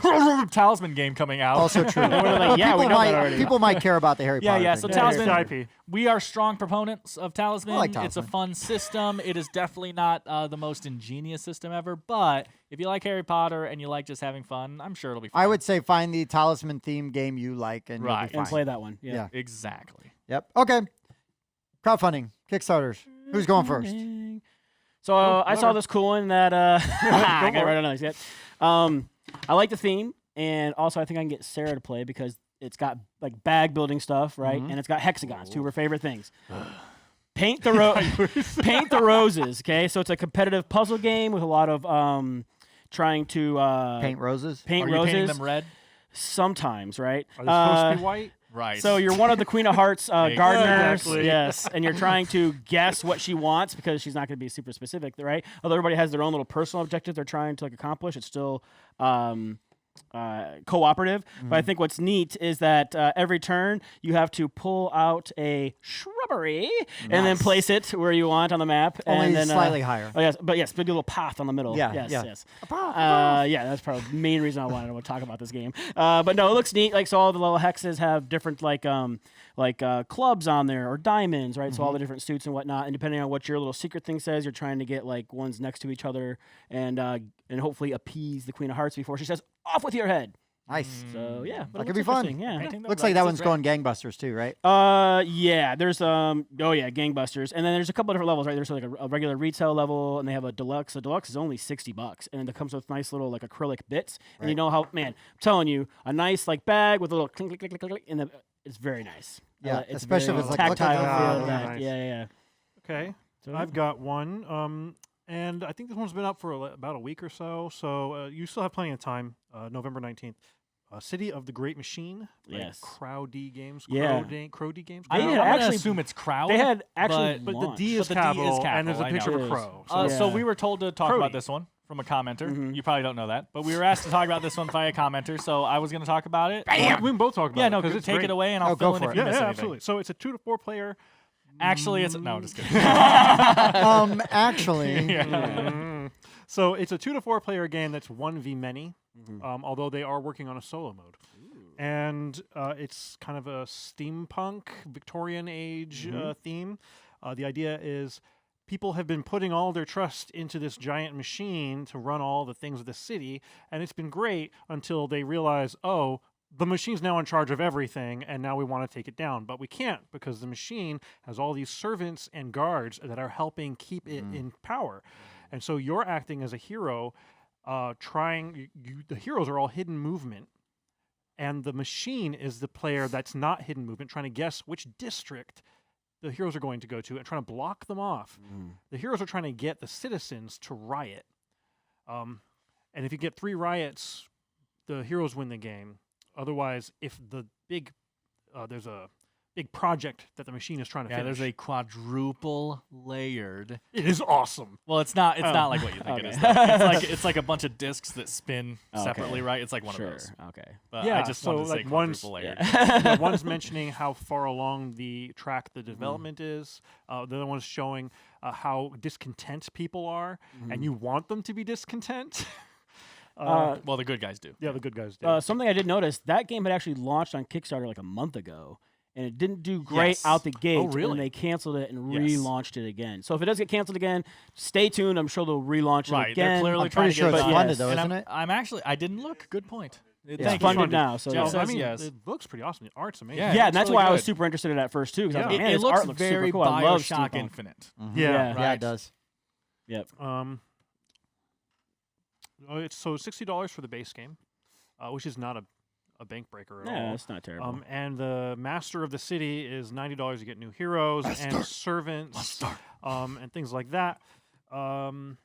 Talisman game coming out. Also true. like, yeah, we people know might that already. people might care about the Harry Yeah, Potter. yeah, thing. so Yeah, Talisman- it's IP. We are strong proponents of Talisman. I like It's a Talisman. fun system. It is definitely not the most ingenious system ever, but if you like Harry Potter and you like just having fun, I'm sure it'll be fun. I would say find the Talisman theme game you like and you'll Right. be And fine. play that one. Yeah. Yeah. Exactly. Yep. Okay. Crowdfunding, Kickstarters. Who's going first? So I saw this cool one that I got right on ice yet. I like the theme, and also I think I can get Sarah to play because it's got like bag building stuff, right? And it's got hexagons, two of her favorite things. Paint the roses. Okay, so it's a competitive puzzle game with a lot of trying to Paint roses. paint Are you painting roses. them red? Sometimes, right? Are they supposed to be white? Right. So you're one of the Queen of Hearts gardeners, Exactly. yes, and you're trying to guess what she wants because she's not going to be super specific, right? Although everybody has their own little personal objective they're trying to like accomplish, it's still cooperative. But I think what's neat is that every turn you have to pull out a shrubbery and then place it where you want on the map, Only and then slightly higher. Oh yes, but yes, big little path on the middle. Yeah, yes, yeah. yes. Yeah, that's probably the main reason I wanted to talk about this game. But no, it looks neat. Like, so all the little hexes have different clubs on there or diamonds, right? So all the different suits and whatnot. And depending on what your little secret thing says, you're trying to get like ones next to each other and hopefully appease the Queen of Hearts before she says, "Off with your head." Nice. So yeah, but That it could be looks fun. interesting, Yeah. I think Looks like that one's going gangbusters too, right? Yeah, there's gangbusters, and then there's a couple of different levels, right? There's like a regular retail level, and they have a deluxe. The deluxe is only $60, and it comes with nice little like acrylic bits. And you know how, man, I'm telling you, a nice like bag with a little clink, clink, clink, clink, clink, and it's very nice. Yeah, it's especially very if it's like, look at tactile that. feel. Oh, That. nice. Yeah. Okay. So, I've got one, and I think this one's been up for about a week or so. So you still have plenty of time. November 19th. City of the Great Machine. by Yes. Crowdy Games. Yeah. Crowdy Games. I I'm had gonna actually- assume it's crowd. they had actually, But the launched. D is But the D is capital, and there's a capital, I picture know. of a It crow. is. So Yeah. we were told to talk Crowdy. about this one from a commenter. Mhm. You probably don't know that, but we were asked to talk about this one via commenter. So I was going to talk about it. We can both talk about Yeah, it. no, 'cause it's take great. it away and Oh, I'll go fill in for if it. you Yeah, miss anything. absolutely. So it's a 2 to 4 player. Actually, it's no, just kidding. Actually, So it's a 2 to 4 player game that's 1v many, although they are working on a solo mode. And it's kind of a steampunk, Victorian age theme. The idea is people have been putting all their trust into this giant machine to run all the things of the city, and it's been great until they realize, oh, the machine's now in charge of everything, and now we want to take it down. But we can't because the machine has all these servants and guards that are helping keep it in power. And so you're acting as a hero, the heroes are all hidden movement, and the machine is the player that's not hidden movement, trying to guess which district the heroes are going to go to and trying to block them off. The heroes are trying to get the citizens to riot. And if you get 3 riots, the heroes win the game. Otherwise, if the there's a big project that the machine is trying to Yeah, finish. there's a quadruple layered. It is awesome. Well, it's not. It's Oh. not like what you think it Okay. is. Though. It's like a bunch of discs that spin Okay. separately, right? It's like one Sure. of those. Okay. But Yeah, I just so, wanted to say like, one's- quadruple layered. Yeah, one's mentioning how far along the track the development is. The other one's showing how discontent people are, and you want them to be discontent. Well, the good guys do. Yeah, the good guys do. Something I did notice, that game had actually launched on Kickstarter like a month ago, and it didn't do great Yes. out the gate. Oh, really? And they canceled it and Yes. relaunched it again. So if it does get canceled again, stay tuned. I'm sure they'll relaunch it Right. again. They're clearly I'm trying pretty to sure get it's it done. funded though, Yes. isn't And it? I'm actually. I didn't look. Good point. It's Thank you. funded now. So Jeff yeah. says I mean, yes. it looks pretty awesome. The art's amazing. Yeah. Yeah, it and that's looks why I really was good. super interested in it at first too. Because I was Yeah. like, man, It this looks art looks very super cool. I love Bioshock steampunk. Infinite. Yeah. Yeah, Right. it does. Yep. It's so $60 for the base game, which is not a bank breaker at Yeah, all. that's not terrible. And the Master of the City is $90. You get new heroes and servants, and things like that. You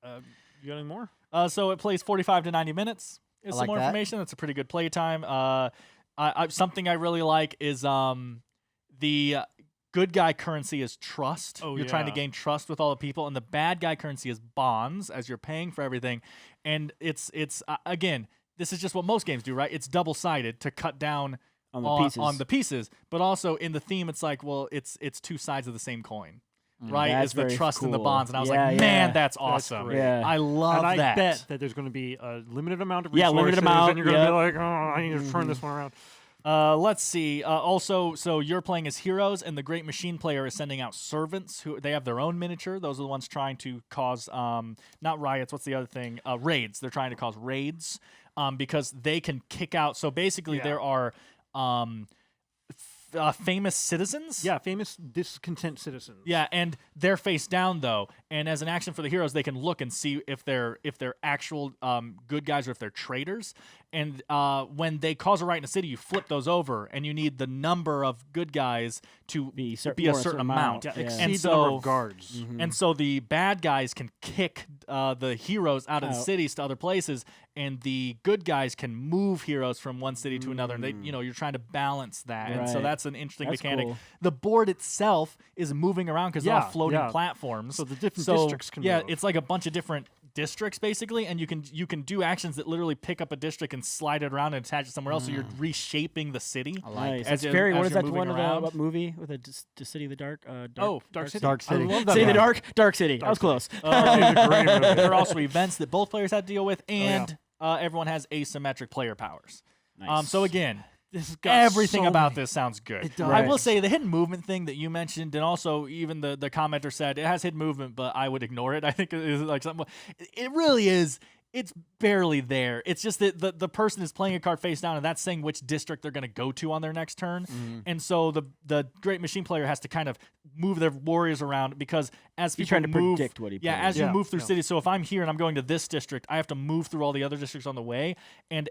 got any more? So it plays 45 to 90 minutes. Is I some like more that. information. That's a pretty good play time. Something I really like is the good guy currency is trust. Oh, you're trying to yeah. gain trust with all the people, and the bad guy currency is bonds, as you're paying for everything. And it's again, this is just what most games do, right? It's double-sided to cut down on the pieces, but also in the theme, it's like, well, it's two sides of the same coin. Right, That's is the very trust in the cool. bonds, and I was Yeah, like, man, yeah. that's awesome. great. Yeah. I love and I that. bet that there's going to be a limited amount of Yeah, resources. limited amount, And you're going to yep. be like, oh, I need to turn this one around. Let's see. Also, so you're playing as heroes, and the Great Machine player is sending out servants who they have their own miniature. Those are the ones trying to cause not riots. What's the other thing? Raids. They're trying to cause raids because they can kick out. So basically, there are famous citizens. Yeah, famous discontent citizens. Yeah, and they're face down though, and as an action for the heroes, they can look and see if they're actual good guys or if they're traitors. And when they cause a riot in a city, you flip those over, and you need the number of good guys to be a certain amount. Yeah, Yeah. exceed And the number so- of guards. And so the bad guys can kick the heroes out of the cities to other places, and the good guys can move heroes from one city to another. And they, you're trying to balance that, and so Right. that's an interesting That's mechanic. cool. The board itself is moving around because they're all floating platforms. So the different districts can move. it's like a bunch of different districts basically, and you can do actions that literally pick up a district and slide it around and attach it somewhere else. So you're reshaping the city. Nice. As That's very. as What is you're that moving one of around. what movie with the City of the Dark? Dark City. Dark City. I love that City of the movie. Dark City. I was close. It's a great movie. There are also events that both players had to deal with, and everyone has asymmetric player powers. Nice. So again, This has got everything so about many- this sounds good. It does. I will Right. say the hidden movement thing that you mentioned, and also even the commenter said it has hidden movement, but I would ignore it. I think it is like something. It really is. It's barely there. It's just that the person is playing a card face down, and that's saying which district they're going to go to on their next turn. And so the Great Machine player has to kind of move their warriors around because as He's people trying to move, predict what he yeah, plays. as you Yeah, move through yeah. cities. So if I'm here and I'm going to this district, I have to move through all the other districts on the way. And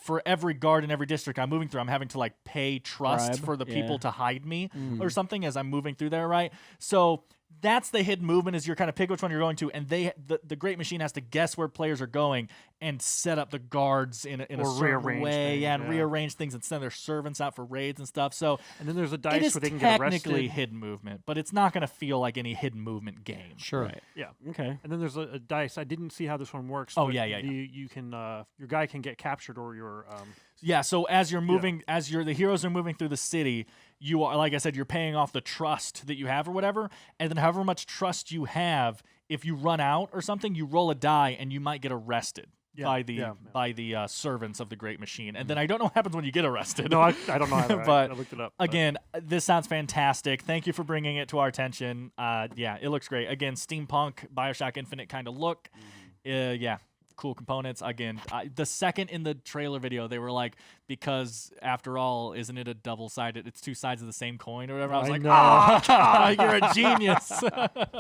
for every guard in every district I'm moving through, I'm having to like pay trust Bribe, for the people yeah. to hide me or something as I'm moving through there, right? So that's the hidden movement is you're kind of pick which one you're going to, and the Great Machine has to guess where players are going and set up the guards in a Or certain rearrange way, things, and yeah. rearrange things and send their servants out for raids and stuff. So And then there's a it dice is where they can get technically arrested. hidden movement, but it's not going to feel like any hidden movement game. Sure. Right. Yeah. Okay. And then there's a dice. I didn't see how this one works. Oh, but yeah. You can your guy can get captured or your Yeah, so as you're moving, the heroes are moving through the city, you are, like I said, you're paying off the trust that you have or whatever, and then however much trust you have, if you run out or something, you roll a die and you might get arrested by the servants of the Great Machine. And then I don't know what happens when you get arrested. No, I don't know either. But I looked it up. Again, this sounds fantastic. Thank you for bringing it to our attention. Yeah, it looks great. Again, steampunk, BioShock Infinite kind of look. Yeah. Cool components. Again, the second in the trailer video, they were like, because after all, isn't it a double-sided? It's two sides of the same coin or whatever. I was like, know. ah, you're a genius.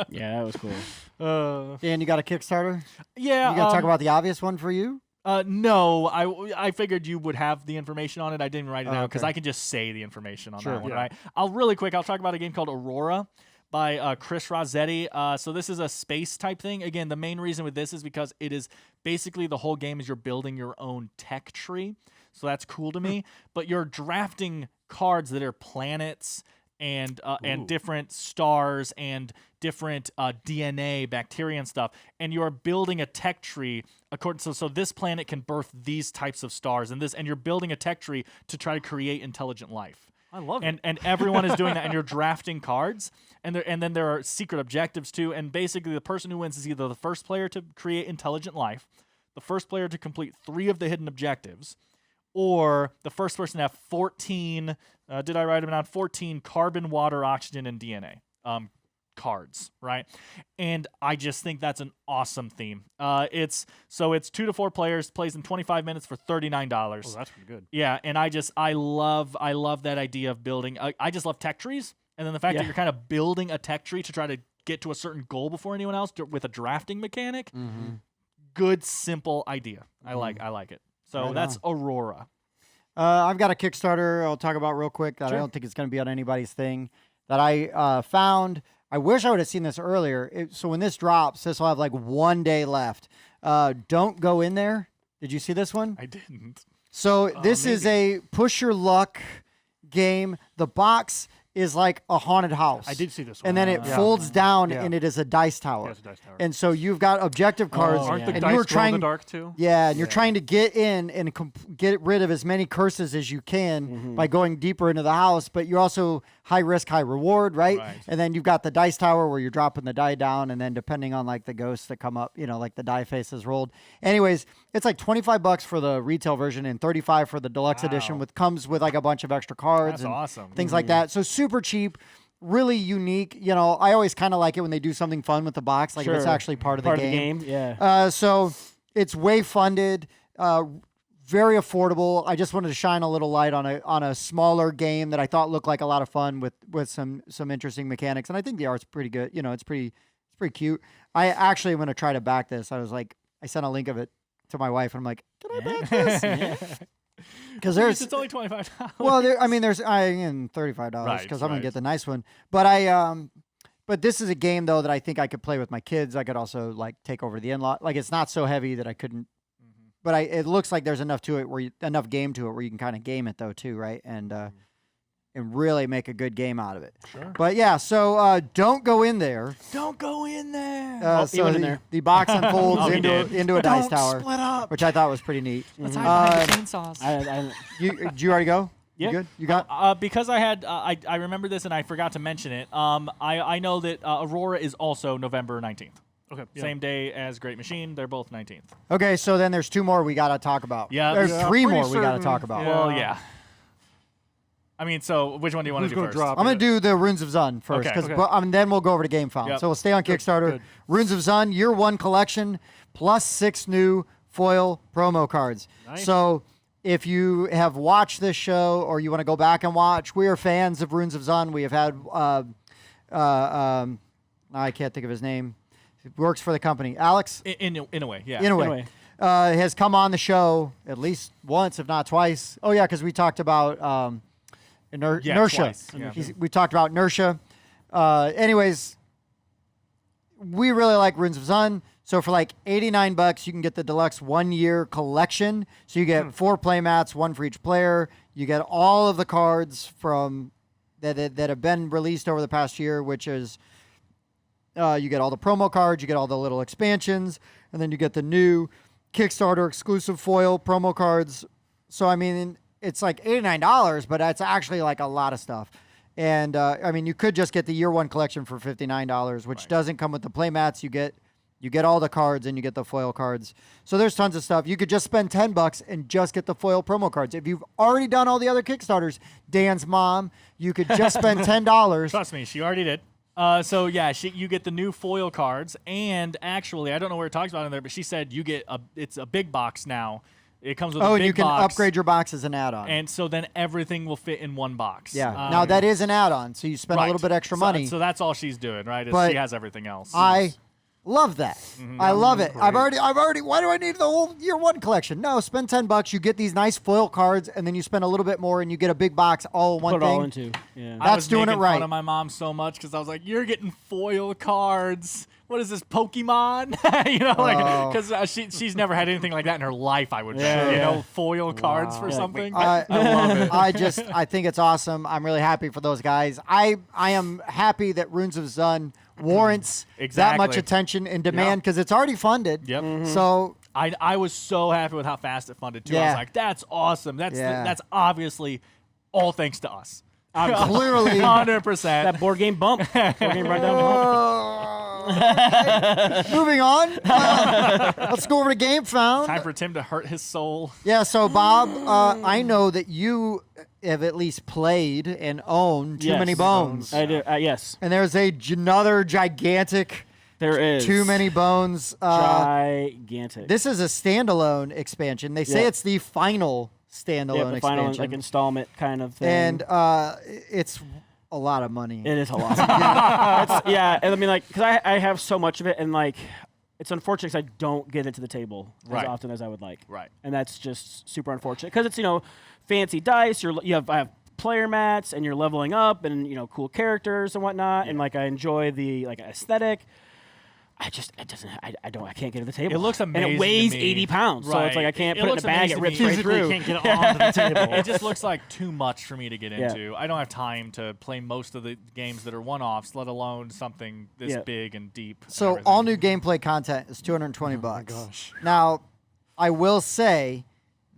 Yeah, that was cool. Dan, you got a Kickstarter? Yeah. You got to talk about the obvious one for you? No, I figured you would have the information on it. I didn't write it down because okay. I can just say the information on Sure. that one, Yeah. right? I'll talk about a game called Aurora by Chris Rossetti. So this is a space type thing. Again, the main reason with this is because it is basically the whole game is you're building your own tech tree. So that's cool to me. But you're drafting cards that are planets and different stars and different DNA, bacteria and stuff, and you are building a tech tree according. So this planet can birth these types of stars, and you're building a tech tree to try to create intelligent life. I love it. And everyone is doing that, and you're drafting cards, and then there are secret objectives too. And basically, the person who wins is either the first player to create intelligent life, the first player to complete 3 of the hidden objectives, or the first person to have 14. Did I write them down? 14 carbon, water, oxygen, and DNA cards, right? And I just think that's an awesome theme. It's 2 to 4 players, plays in 25 minutes for $39. Oh, that's pretty good. Yeah, and I love that idea of building. I just love tech trees, and then the fact that you're kind of building a tech tree to try to get to a certain goal before anyone else with a drafting mechanic. Good, simple idea. I like it. So Right that's Aurora. I've got a Kickstarter I'll talk about real quick that I don't think it's going to be on anybody's thing that I found. I wish I would have seen this earlier. So when this drops, this will have like 1 day left. Don't go in there. Did you see this one? I didn't. So this is a push your luck game. The box is like a haunted house. I did see this one. And then it folds down, Yeah. and it is a dice tower. Yeah, it's a dice tower. And so you've got objective cards, Aren't the and dice you were glow in trying the dark too? Yeah, and you're trying to get in and get rid of as many curses as you can by going deeper into the house, but you're also high risk, high reward, right? And then you've got the dice tower where you're dropping the die down, and then depending on like the ghosts that come up, like the die faces rolled. Anyways, it's like $25 for the retail version and $35 for the deluxe edition, comes with like a bunch of extra cards That's and awesome. things like that. So super cheap. Really unique. I always kind of like it when they do something fun with the box, like if it's actually part of the game. Yeah. So it's way funded, very affordable. I just wanted to shine a little light on a smaller game that I thought looked like a lot of fun with some interesting mechanics, and I think the art's pretty good. It's pretty cute. I actually am going to try to back this. I sent a link of it to my wife, and I'm like, can I back this? Because it's only $25. Well, there's $35 because I'm gonna get the nice one. But but this is a game though that I think I could play with my kids. I could also like take over the in-law. Like it's not so heavy that I couldn't. But it looks like there's enough to it enough game to it where you can kind of game it though too, right? And really make a good game out of it. Sure. But yeah, so don't go in there. Don't go in there. So went in there. the box unfolds he into a dice tower, split up. which I thought was pretty neat. Let's hide behind the chainsaws. Did you already go? Yeah. You good? You got? Because I had I remember this and I forgot to mention it. I know that Aurora is also November 19th. Okay. Yeah. Same day as Great Machine. They're both 19th. Okay, so then there's 2 more we got to talk about. Yeah, There's yeah, 3 pretty more we got to certain. talk about. Yeah. Well, yeah. I mean, so which one do you want Who's to do gonna first? drop? I'm going to do the Runes of Zun first, Okay. because Okay. then we'll go over to Game Found. Yep. So we'll stay on Kickstarter. good. Runes of Zun, Year 1 collection, plus 6 new foil promo cards. Nice. So if you have watched this show or you want to go back and watch, we are fans of Runes of Zun. We have had, I can't think of his name. He works for the company. Alex? In a way, yeah. In a way. Anyway. Has come on the show at least once, if not twice. Oh, yeah, because we talked about inertia. Twice. Yeah. We talked about inertia. Anyways, we really like Runes of Zun. So for like $89, you can get the deluxe 1-year collection. So you get 4 playmats, 1 for each player. You get all of the cards from that have been released over the past year, which is you get all the promo cards, you get all the little expansions, and then you get the new Kickstarter exclusive foil promo cards. So I mean, it's like $89, but that's actually like a lot of stuff. And you could just get the year 1 collection for $59, which doesn't come with the playmats. You get all the cards and you get the foil cards. So there's tons of stuff. You could just spend $10 and just get the foil promo cards. If you've already done all the other Kickstarters, Dan's mom, you could just spend $10. Trust me, she already did. So yeah, you get the new foil cards, and actually, I don't know where it talks about in there, but she said it's a big box now. It comes with a big box. And you can upgrade your box as an add-on. And so then everything will fit in one box. Yeah. Now that is an add-on, so you spend a little bit extra money. So that's all she's doing, right? Is But she has everything else. I love that. I love it. I've already. Why do I need the whole year 1 collection? No, spend $10. You get these nice foil cards, and then you spend a little bit more, and you get a big box all in one Put it thing. all into. Yeah. I was That's doing it making right. fun of my mom so much because I was like, "You're getting foil cards. What is this, Pokemon?" Because she's never had anything like that in her life. I would say, foil cards for something. I love it. I think it's awesome. I'm really happy for those guys. I am happy that Runes of Zun warrants that much Exactly. attention and demand because it's already funded. Yep. So I was so happy with how fast it funded too. I Yeah. was like, "That's awesome. That's obviously all thanks to us." clearly. 100%. That board game bump. Board game right down the bump. Moving on. Let's go over to Game Found. Time for Tim to hurt his soul. Yeah, so Bob, I know that you have at least played and owned Too Yes. Many Bones. I do. Yes, And there's another gigantic there is. Too Many Bones. Gigantic. This is a standalone expansion. They say Yeah. it's the final standalone the final expansion. installment kind of thing. And it's a lot of money. It is a lot. And I mean, like, because I have so much of it, and like, it's unfortunate because I don't get it to the table Right. as often as I would like. Right. And that's just super unfortunate because it's fancy dice. I have player mats, and you're leveling up, and cool characters and whatnot, and like I enjoy the aesthetic. I can't get to the table. It looks amazing. And it weighs to me. 80 pounds, so it's like I can't put it in a looks bag. It amazing rips to me. right Physically through. can't get onto the table. It just looks like too much for me to get Yeah. into. I don't have time to play most of the games that are one-offs, let alone something this big and deep. and So everything. all new gameplay content is $220 bucks. gosh. Now, I will say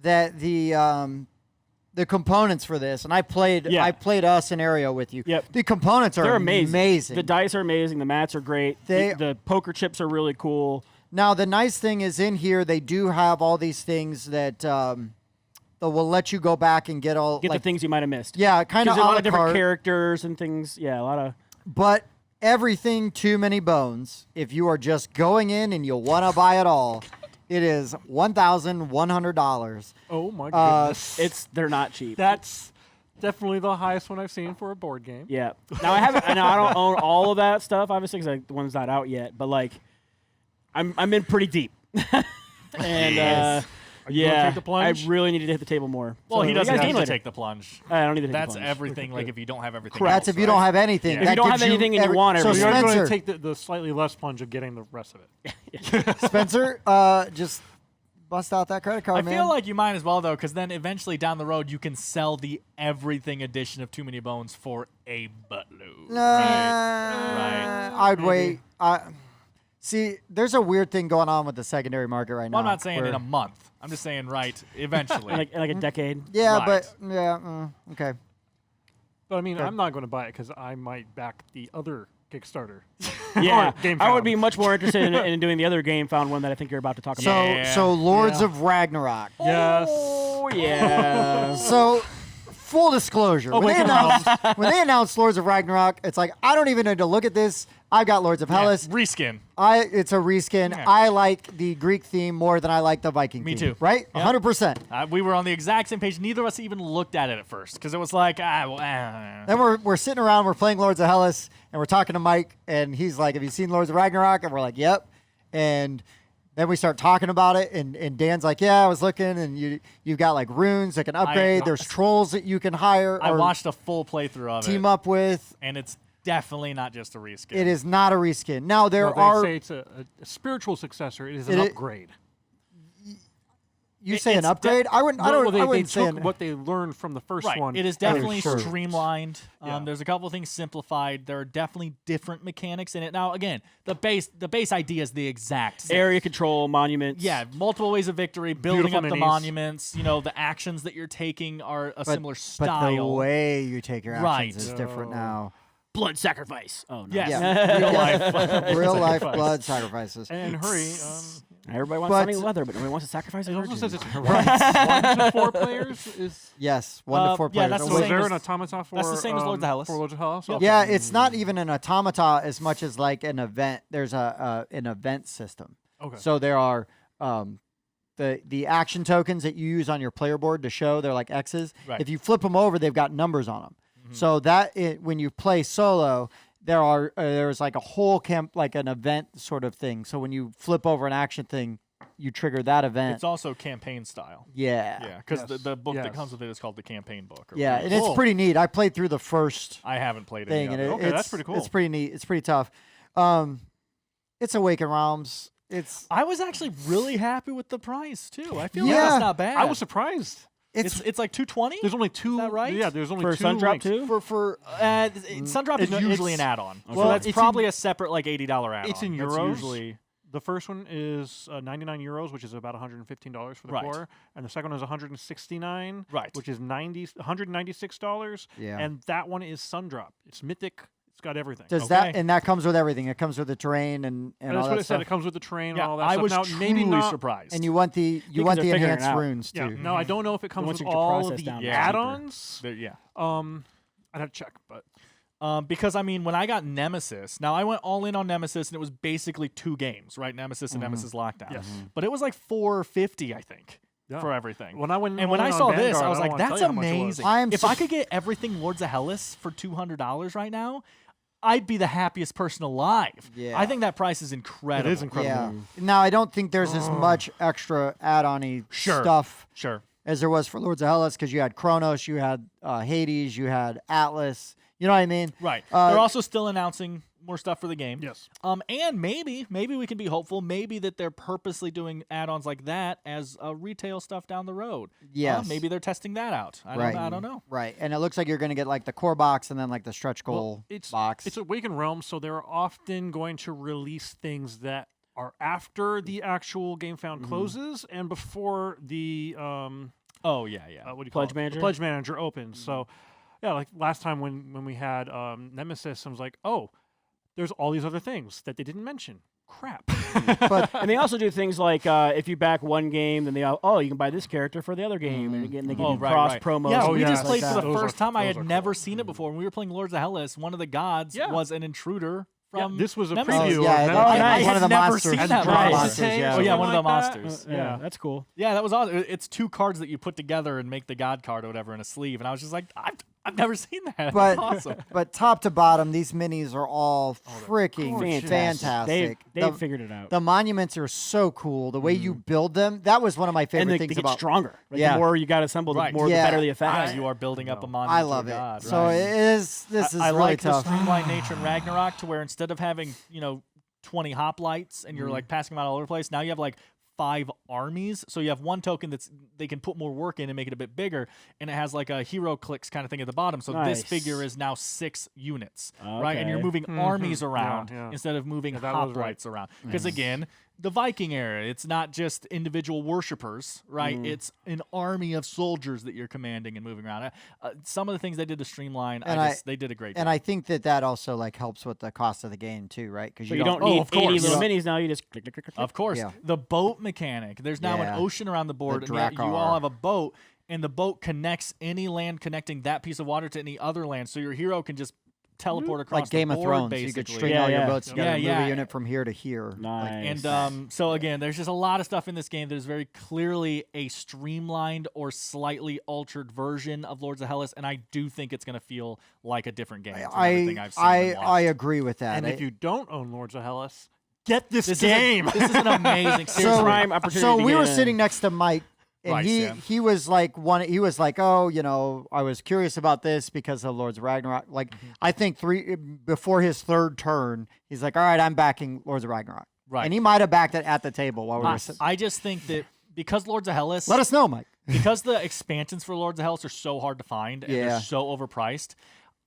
that the components for this, and I played a scenario with you. Yep. The components are They're amazing. The dice are amazing. The mats are great. The poker chips are really cool. Now, the nice thing is in here, they do have all these things that will let you go back and get all Get the things you might have missed. Yeah, kind of There's a lot of different carte. characters and things. Yeah, a lot of. But everything too many bones. If you are just going in and you want to buy it all, it is $1,100. Oh my goodness. They're not cheap. That's definitely the highest one I've seen for a board game. Yeah. Now I haven't. I don't own all of that stuff, obviously, because the one's not out yet. But like, I'm in pretty deep. And Are you gonna yeah, take the plunge? I really need to hit the table more. Well, So he you doesn't guys have game to later. take the plunge. I don't need to take That's the plunge. everything. Like if you don't have everything. That's else, if you don't right? have anything. Yeah. If That you don't gives have anything and you want so everything. So you're going Spencer, to take the slightly less plunge of getting the rest of it. Spencer, just bust out that credit card, I man. feel like you might as well though, because then eventually down the road you can sell the everything edition of Too Many Bones for a buttload. Right. I'd wait. See, there's a weird thing going on with the secondary market right now. Well, I'm not saying where- in a month. I'm just saying eventually. in like a decade. Yeah, Right. but yeah, okay. But I mean, I'm not going to buy it because I might back the other Kickstarter. Yeah, Game I would Found. be much more interested in doing the other game found one that I think you're about to talk So, about. Yeah. so Lords Yeah. of Ragnarok. Yes. Oh yeah. So, full disclosure, when, wait, they come on. announced, when they announced Lords of Ragnarok, it's like I don't even need to look at this. I've got Lords of Hellas. Reskin. It's a reskin. Yeah. I like the Greek theme more than I like the Viking Me theme. too. Right? Yep. 100%. We were on the exact same page. Neither of us even looked at it at first because it was like, Then we're sitting around, we're playing Lords of Hellas, and we're talking to Mike, and he's like, have you seen Lords of Ragnarok? And we're like, yep. And then we start talking about it, and Dan's like, yeah, I was looking, and you've got like runes that can upgrade. There's trolls that you can hire I or watched a full playthrough of team it, up with. and it's definitely not just a reskin. It is not a reskin. Now, there No, they are... say it's a spiritual successor. It is an It- upgrade. You say an it's upgrade? I wouldn't. I don't. They I wouldn't say took an- what they learned from the first Right. one. It is and definitely improved. streamlined. Yeah. There's a couple of things simplified. There are definitely different mechanics in it. Now, again, the base idea is the exact same. Area control, monuments. Yeah, multiple ways of victory, building Beautiful up the minis. monuments. You know, the actions that you're taking are a similar But style. the way you take your actions Right. is different Oh. now. blood sacrifice. Oh no. Yes, Yeah. real life. Real life blood sacrifices. And hurry. Everybody wants But- something leather, but nobody wants to sacrifice a It also virgin. says it's 1 to 4 players. Is Yes, 1 to 4 yeah, players. that's so the is same there as- an automata for? that's the same as Lords of Hellas. For Lords of Hellas. Yep. Okay. Yeah, it's not even an automata as much as like an event. There's an event system. Okay. So there are the action tokens that you use on your player board to show they're like X's. Right. If you flip them over, they've got numbers on them. So that when you play solo, there's like a whole camp like an event sort of thing. So when you flip over an action thing, you trigger that event. It's also campaign style. Yeah. Yeah, because Yes. the book that Yes. comes with it is called the campaign book. or Yeah, whatever. and it's pretty neat. I played through the first I haven't played thing, any and of it. Okay, that's pretty cool. It's pretty neat. It's pretty tough. It's Awaken Realms. It's I was actually really happy with the price too. I feel like Yeah. that's not bad. I was surprised. It's like $220 There's only 2. Is that right? Yeah, there's only For 2 Sundrop links. too? for Sundrop is It's- usually an add-on. Okay. So Well, that's it's probably a separate like $80 add-on. It's in That's euros. usually The first one is 99 euros, which is about $115 for the Right. core, and the second one is 169, Right. which is $196. Yeah. And that one is Sundrop. It's mythic. It's got everything. does Okay. that and that comes with everything. It comes with the terrain and And all that's that what it said. stuff. It comes with the train yeah, and all that I stuff. was Now, truly maybe not, surprised. And you want the because they're figuring it enhanced out. runes Yeah. too. No, I don't know if it comes once with you get your all of process the down, it's add-ons. Yeah. I'd have to check, but Because I mean, when I got Nemesis, now I went all in on Nemesis, and it was basically 2 games, right? Nemesis and Nemesis Lockdown. Yes. But it was like $450, I think, Yeah. for everything. when I went And when all I in on saw this, Vanguard, I was don't like, wanna tell "That's you how much it was. amazing!" I am If so- I could get everything Lords of Hellas for $200 right now, I'd be the happiest person alive. Yeah. I think that price is incredible. It is incredible. Yeah. Now I don't think there's as much extra add-on-y Sure. stuff Sure. as there was for Lords of Hellas because you had Kronos, you had Hades, you had Atlas. You know what I mean? Right. Uh, They're also still announcing more stuff for the game. Yes. And maybe we can be hopeful. Maybe that they're purposely doing add-ons like that as retail stuff down the road. Yes. Maybe they're testing that out. I don't know. Right, and it looks like you're going to get like the core box and then like the stretch goal box. It's Awakened Realms, so they're often going to release things that are after the actual Game Found closes and before the Oh yeah. what do you Pledge call it? Manager? The Pledge Manager opens. So yeah, like last time when we had Nemesis, I was like, oh, there's all these other things that they didn't mention. Crap. And they also do things like if you back one game, then you can buy this character for the other game, and again they give you cross promos. Yeah, and we things just like played for that. the Those first are- time. I those had are never cool. seen it before. When we were playing Lords of Hellas, one of the gods was an intruder from this was a Nemesis. preview. yeah, of that- Nemesis. nice. I one of the had never monsters. seen Has that dry before. monsters, yeah. Oh yeah, Something one of the like that. monsters. Yeah, that's cool. Yeah, that was awesome. It's 2 cards that you put together and make the god card or whatever in a sleeve, and I was just like, I've never seen that. But That's awesome. but top to bottom, these minis are all freaking Fantastic. fantastic. They've figured it out. The monuments are so cool. The way you build them, that was one of my And favorite they things get about. stronger. Like, Yeah. The more you got assembled, Right. the more the Yeah. better the effect. You are building up a monument I to love a it. god. So right. this is I really like tough. the streamlined nature in Ragnarok to where instead of having 20 hoplites and you're like passing them out all over the place, now you have like 5 armies. So you have one token they can put more work in and make it a bit bigger, and it has like a hero clicks kind of thing at the bottom. So this Nice. figure is now 6 units, right? And you're Okay. moving armies around Yeah. instead of moving Yeah, that was right. hoplites around. Because again, the Viking era, it's not just individual worshippers, right? It's an army of soldiers that you're commanding and moving around. Some of the things they did to streamline, they did a great job. And I think that also like helps with the cost of the game too, right? Because So you don't need of 80 course. little You minis now. You just click, click, click, click. Of course. Yeah. The boat mechanic. There's now Yeah. an ocean around the board, The and yet you all Drakkar. have a boat, and the boat connects any land connecting that piece of water to any other land. So your hero can just teleport across like Game the of board, Thrones, basically. you could string Yeah, all your yeah. boats together, Yeah, move yeah. a unit from here to here. Nice. And so again, there's just a lot of stuff in this game that is very clearly a streamlined or slightly altered version of Lords of Hellas, and I do think it's going to feel like a different game. from everything I've seen and I watched. agree with that. And I- if you don't own Lords of Hellas, get this This game. Is this is an amazing series. prime opportunity so to we get were in. sitting next to Mike, and Right, Sam. he was like oh, I was curious about this because of Lords of Ragnarok. Like I think before his 3rd turn, he's like, all right, I'm backing Lords of Ragnarok. Right. And he might have backed it at the table while we were sitting. I just think that because Lords of Hellas, Let us know, Mike. because the expansions for Lords of Hellas are so hard to find and Yeah. they're so overpriced,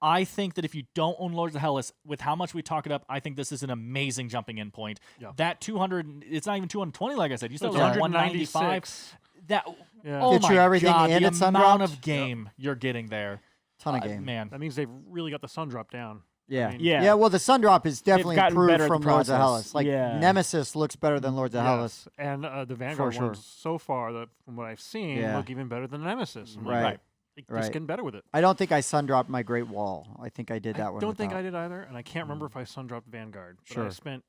I think that if you don't own Lords of Hellas, with how much we talk it up, I think this is an amazing jumping in point. Yeah. That 200, it's not even 220, like I said. You still It's have 195. 196. That, Yeah. oh Get my you everything God, in the at Sun amount Drops? of game you're getting there. Ton of game. Man. That means they've really got the sun drop down. Yeah. I mean, Yeah. Yeah, well, the sun drop is definitely gotten improved better at the from Lords of process. Hellas. Like Yeah. Nemesis looks better than Lords of Hellas. And the Vanguard sure. ones so far, from what I've seen, Yeah. look even better than Nemesis. I'm like, Right. They're Right. just getting better with it. I don't think I sun dropped my Great Wall. I think I did that I one. don't think I did either, and I can't remember if I sun dropped Vanguard. But I Sure. spent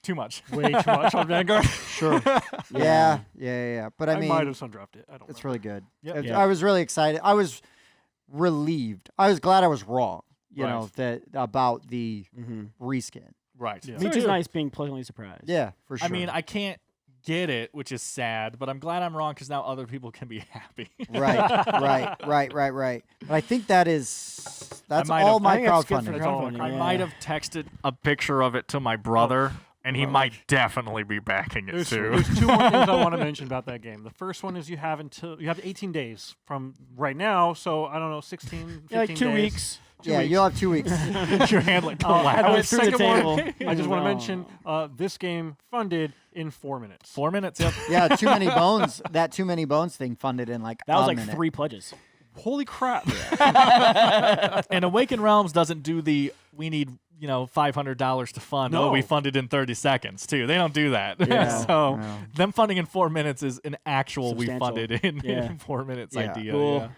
Too much. way too much on Vanguard. Sure. Yeah. But I mean, might have sun dropped it. I don't. it's remember. really good. Yep. Yeah. I was really excited. I was relieved. I was glad I was wrong. You Right. know that about the reskin. Right. Yeah. Which is nice being pleasantly surprised. Yeah, for sure. I mean, I can't get it, which is sad, but I'm glad I'm wrong because now other people can be happy. right. But I think that's might all have- my I think that's good for crowdfunding. That's all crowdfunding, I yeah. might have texted a picture of it to my brother, and he might definitely be backing it There's too. 2 more things I want to mention about that game. The first one is you have 18 days from right now, so I don't know, 16, 15 Yeah, like 2 days. weeks. Yeah, weeks. you'll have 2 weeks. Your handling. I And went the through the second table. one, I just want to No. mention this game funded in 4 minutes. 4 minutes. Yep. Yeah, Too Many Bones. That Too Many Bones thing funded in like That was a like minute. 3 pledges. Holy crap! And Awakened Realms doesn't do the we need $500 to fund. No. Oh, we funded in 30 seconds too. They don't do that. Yeah. So No. them funding in 4 minutes is an actual we Substantial. funded in, Yeah. in 4 minutes Yeah. idea. Cool. Yeah.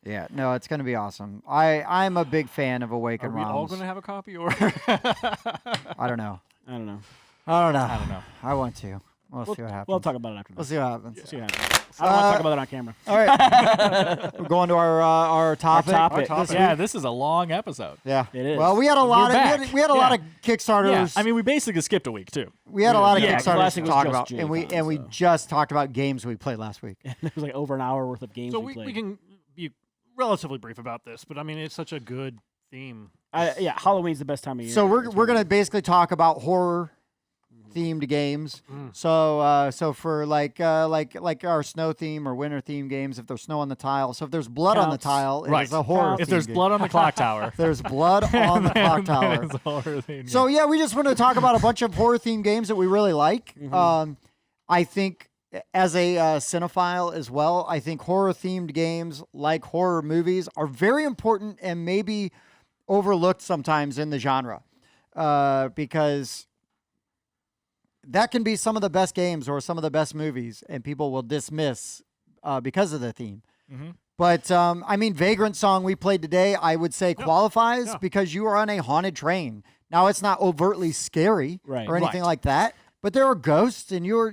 Yeah, no, it's gonna be awesome. I'm a big fan of Are Awakened we all Realms. going to have a copy, or I don't know. I don't know. I don't I don't know. I want to. We'll see what happens. We'll talk about it after We'll this. see what happens. See what happens. I don't want to talk about it on camera. All right, we're going to our topic. topic. Our topic. Yeah, this is a long episode. Yeah, It is. Well, we had a lot of back. we had a lot Yeah. of Kickstarters. Yeah, I mean, we basically skipped a week too. we had a lot of Yeah, 'cause Kickstarters last to week was talk just about, Jimmy and we Con, so. just talked about games we played last week. It was like over an hour worth of games so we played. we can be relatively brief about this. But I mean, it's such a good theme. Yeah, Halloween's the best time of year. So It's we're really- gonna basically talk about horror themed games. So for like our snow theme or winter theme games, if there's snow on the tile, so if there's blood on the Counts. tile, Right. it's a horror. If there's themed blood on the clock tower. game. There's blood on the clock tower. It's a horror theme So game. yeah, we just want to talk about a bunch of horror themed games that we really like. I think as a cinephile as well, I think horror themed games like horror movies are very important and maybe overlooked sometimes in the genre because that can be some of the best games or some of the best movies, and people will dismiss because of the theme. But I mean, Vagrantsong we played today, I would say qualifies because you are on a haunted train. Now it's not overtly scary or anything like that, but there are ghosts, and you're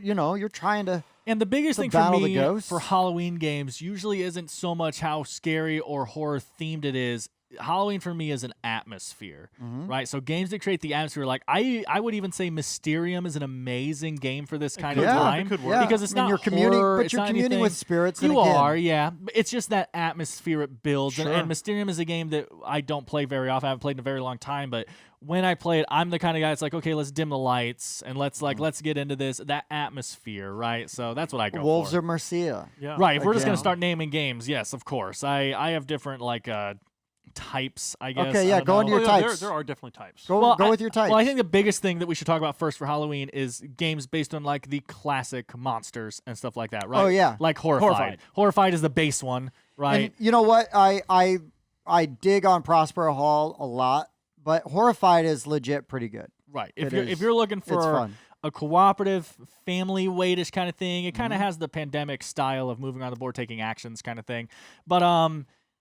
trying to. And the biggest to thing for battle the me ghosts. for Halloween games usually isn't so much how scary or horror themed it is. Halloween for me is an atmosphere, right? So games that create the atmosphere, like I would even say Mysterium is an amazing game for this kind of time It could work. because it's I mean, not you're communing, horror, but it's you're not communing anything. with spirits. You and again, are, yeah. It's just that atmosphere it builds. Sure. And Mysterium is a game that I don't play very often. I haven't played in a very long time, but when I play it, I'm the kind of guy that's like, okay, let's dim the lights and let's get into this, that atmosphere, right? So that's what I go Wolves for. of Mercia. Yeah. Right, if we're just Again. going to start naming games, yes, of course. I have different types, I guess. Okay, yeah, I don't go know. into your yeah, types. there are definitely types. Go I- with your types. Well, I think the biggest thing that we should talk about first for Halloween is games based on like the classic monsters and stuff like that, right? Oh, yeah. Like Horrified. Horrified is the base one, right? And you know what? I dig on Prospero Hall a lot, but Horrified is legit pretty good. Right. It If is. you're looking It's for fun. a cooperative, family weightish kind of thing, it Mm-hmm. kind of has the pandemic style of moving around the board, taking actions kind of thing. But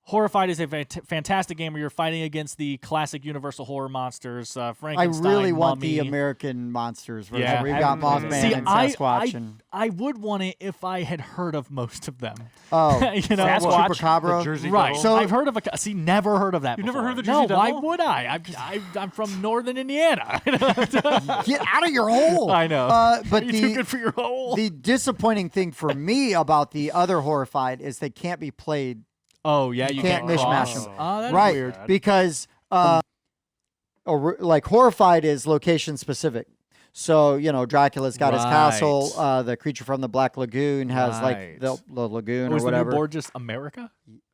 Horrified is a fantastic game where you're fighting against the classic Universal horror monsters, I Frankenstein, really want the Mummy. American monsters version. Yeah. Where you got Mothman See, and Sasquatch I would want it if I had heard of most of them. oh, You know, Sasquatch, Chupacabra. the Jersey Right. Devil. So- I've heard of never heard of that. You've never before. heard of the No, Jersey why Devil? would I? I'm from northern Indiana. Get out of your hole. I know. But You're too good for your hole. the disappointing thing for me about the other Horrified is they can't be played Oh yeah, you can't can't mishmash cross. them. Oh, that's right weird. because like Horrified is location specific. So Dracula's got his castle. The creature from the Black Lagoon has Right. like the lagoon Oh, or is the new whatever. board just America?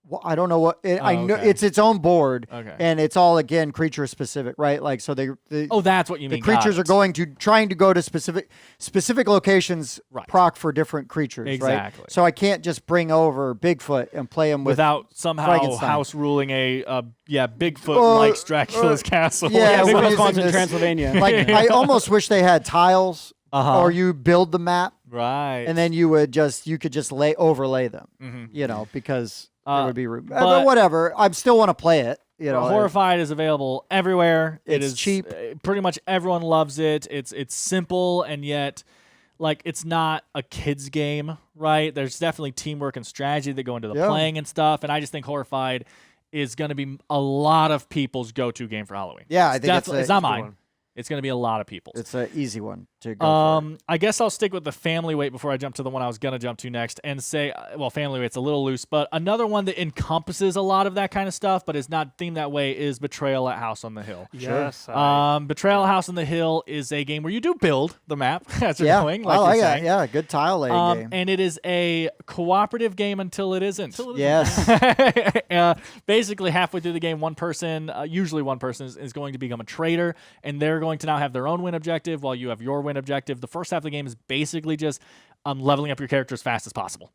Well, I don't know what I know. okay. It's its own board, Okay. and it's all again creature specific, right? Like so the Oh, that's what you the mean. creatures Got are it. trying to go to specific locations Right. proc for different creatures, right? Exactly. So I can't just bring over Bigfoot and play him with without somehow Frankenstein. house ruling a Bigfoot likes Dracula's castle. yeah, we're Bigfoot using spawns in this- Transylvania. like I almost wish they had tiles, Uh-huh. or you build the map right. and then you could just overlay them, because it Uh, would be rude. but- But whatever, I still want to play it. Horrified is available everywhere. It It's is cheap. Pretty much everyone loves it. It's simple and yet like it's not a kid's game, right? There's definitely teamwork and strategy that go into the Yeah. playing and stuff. And I just think Horrified is going to be a lot of people's go-to game for Halloween. Yeah, I think Definitely- it's not good mine. one. It's going to be a lot of people's. It's an easy one to go for. I guess I'll stick with the family weight before I jump to the one I was going to jump to next and say, well, family weight's a little loose, but another one that encompasses a lot of that kind of stuff, but is not themed that way is Betrayal at House on the Hill. Yes. Betrayal at House on the Hill is a game where you do build the map as you're Yeah, going, like I like you're it. saying. Yeah, good tile laying game. And it is a cooperative game until it isn't. Yes. Basically, halfway through the game, one person, usually one person, is going to become a traitor, and they're going to now have their own win objective while you have your win objective. The first half of the game is basically just leveling up your character as fast as possible,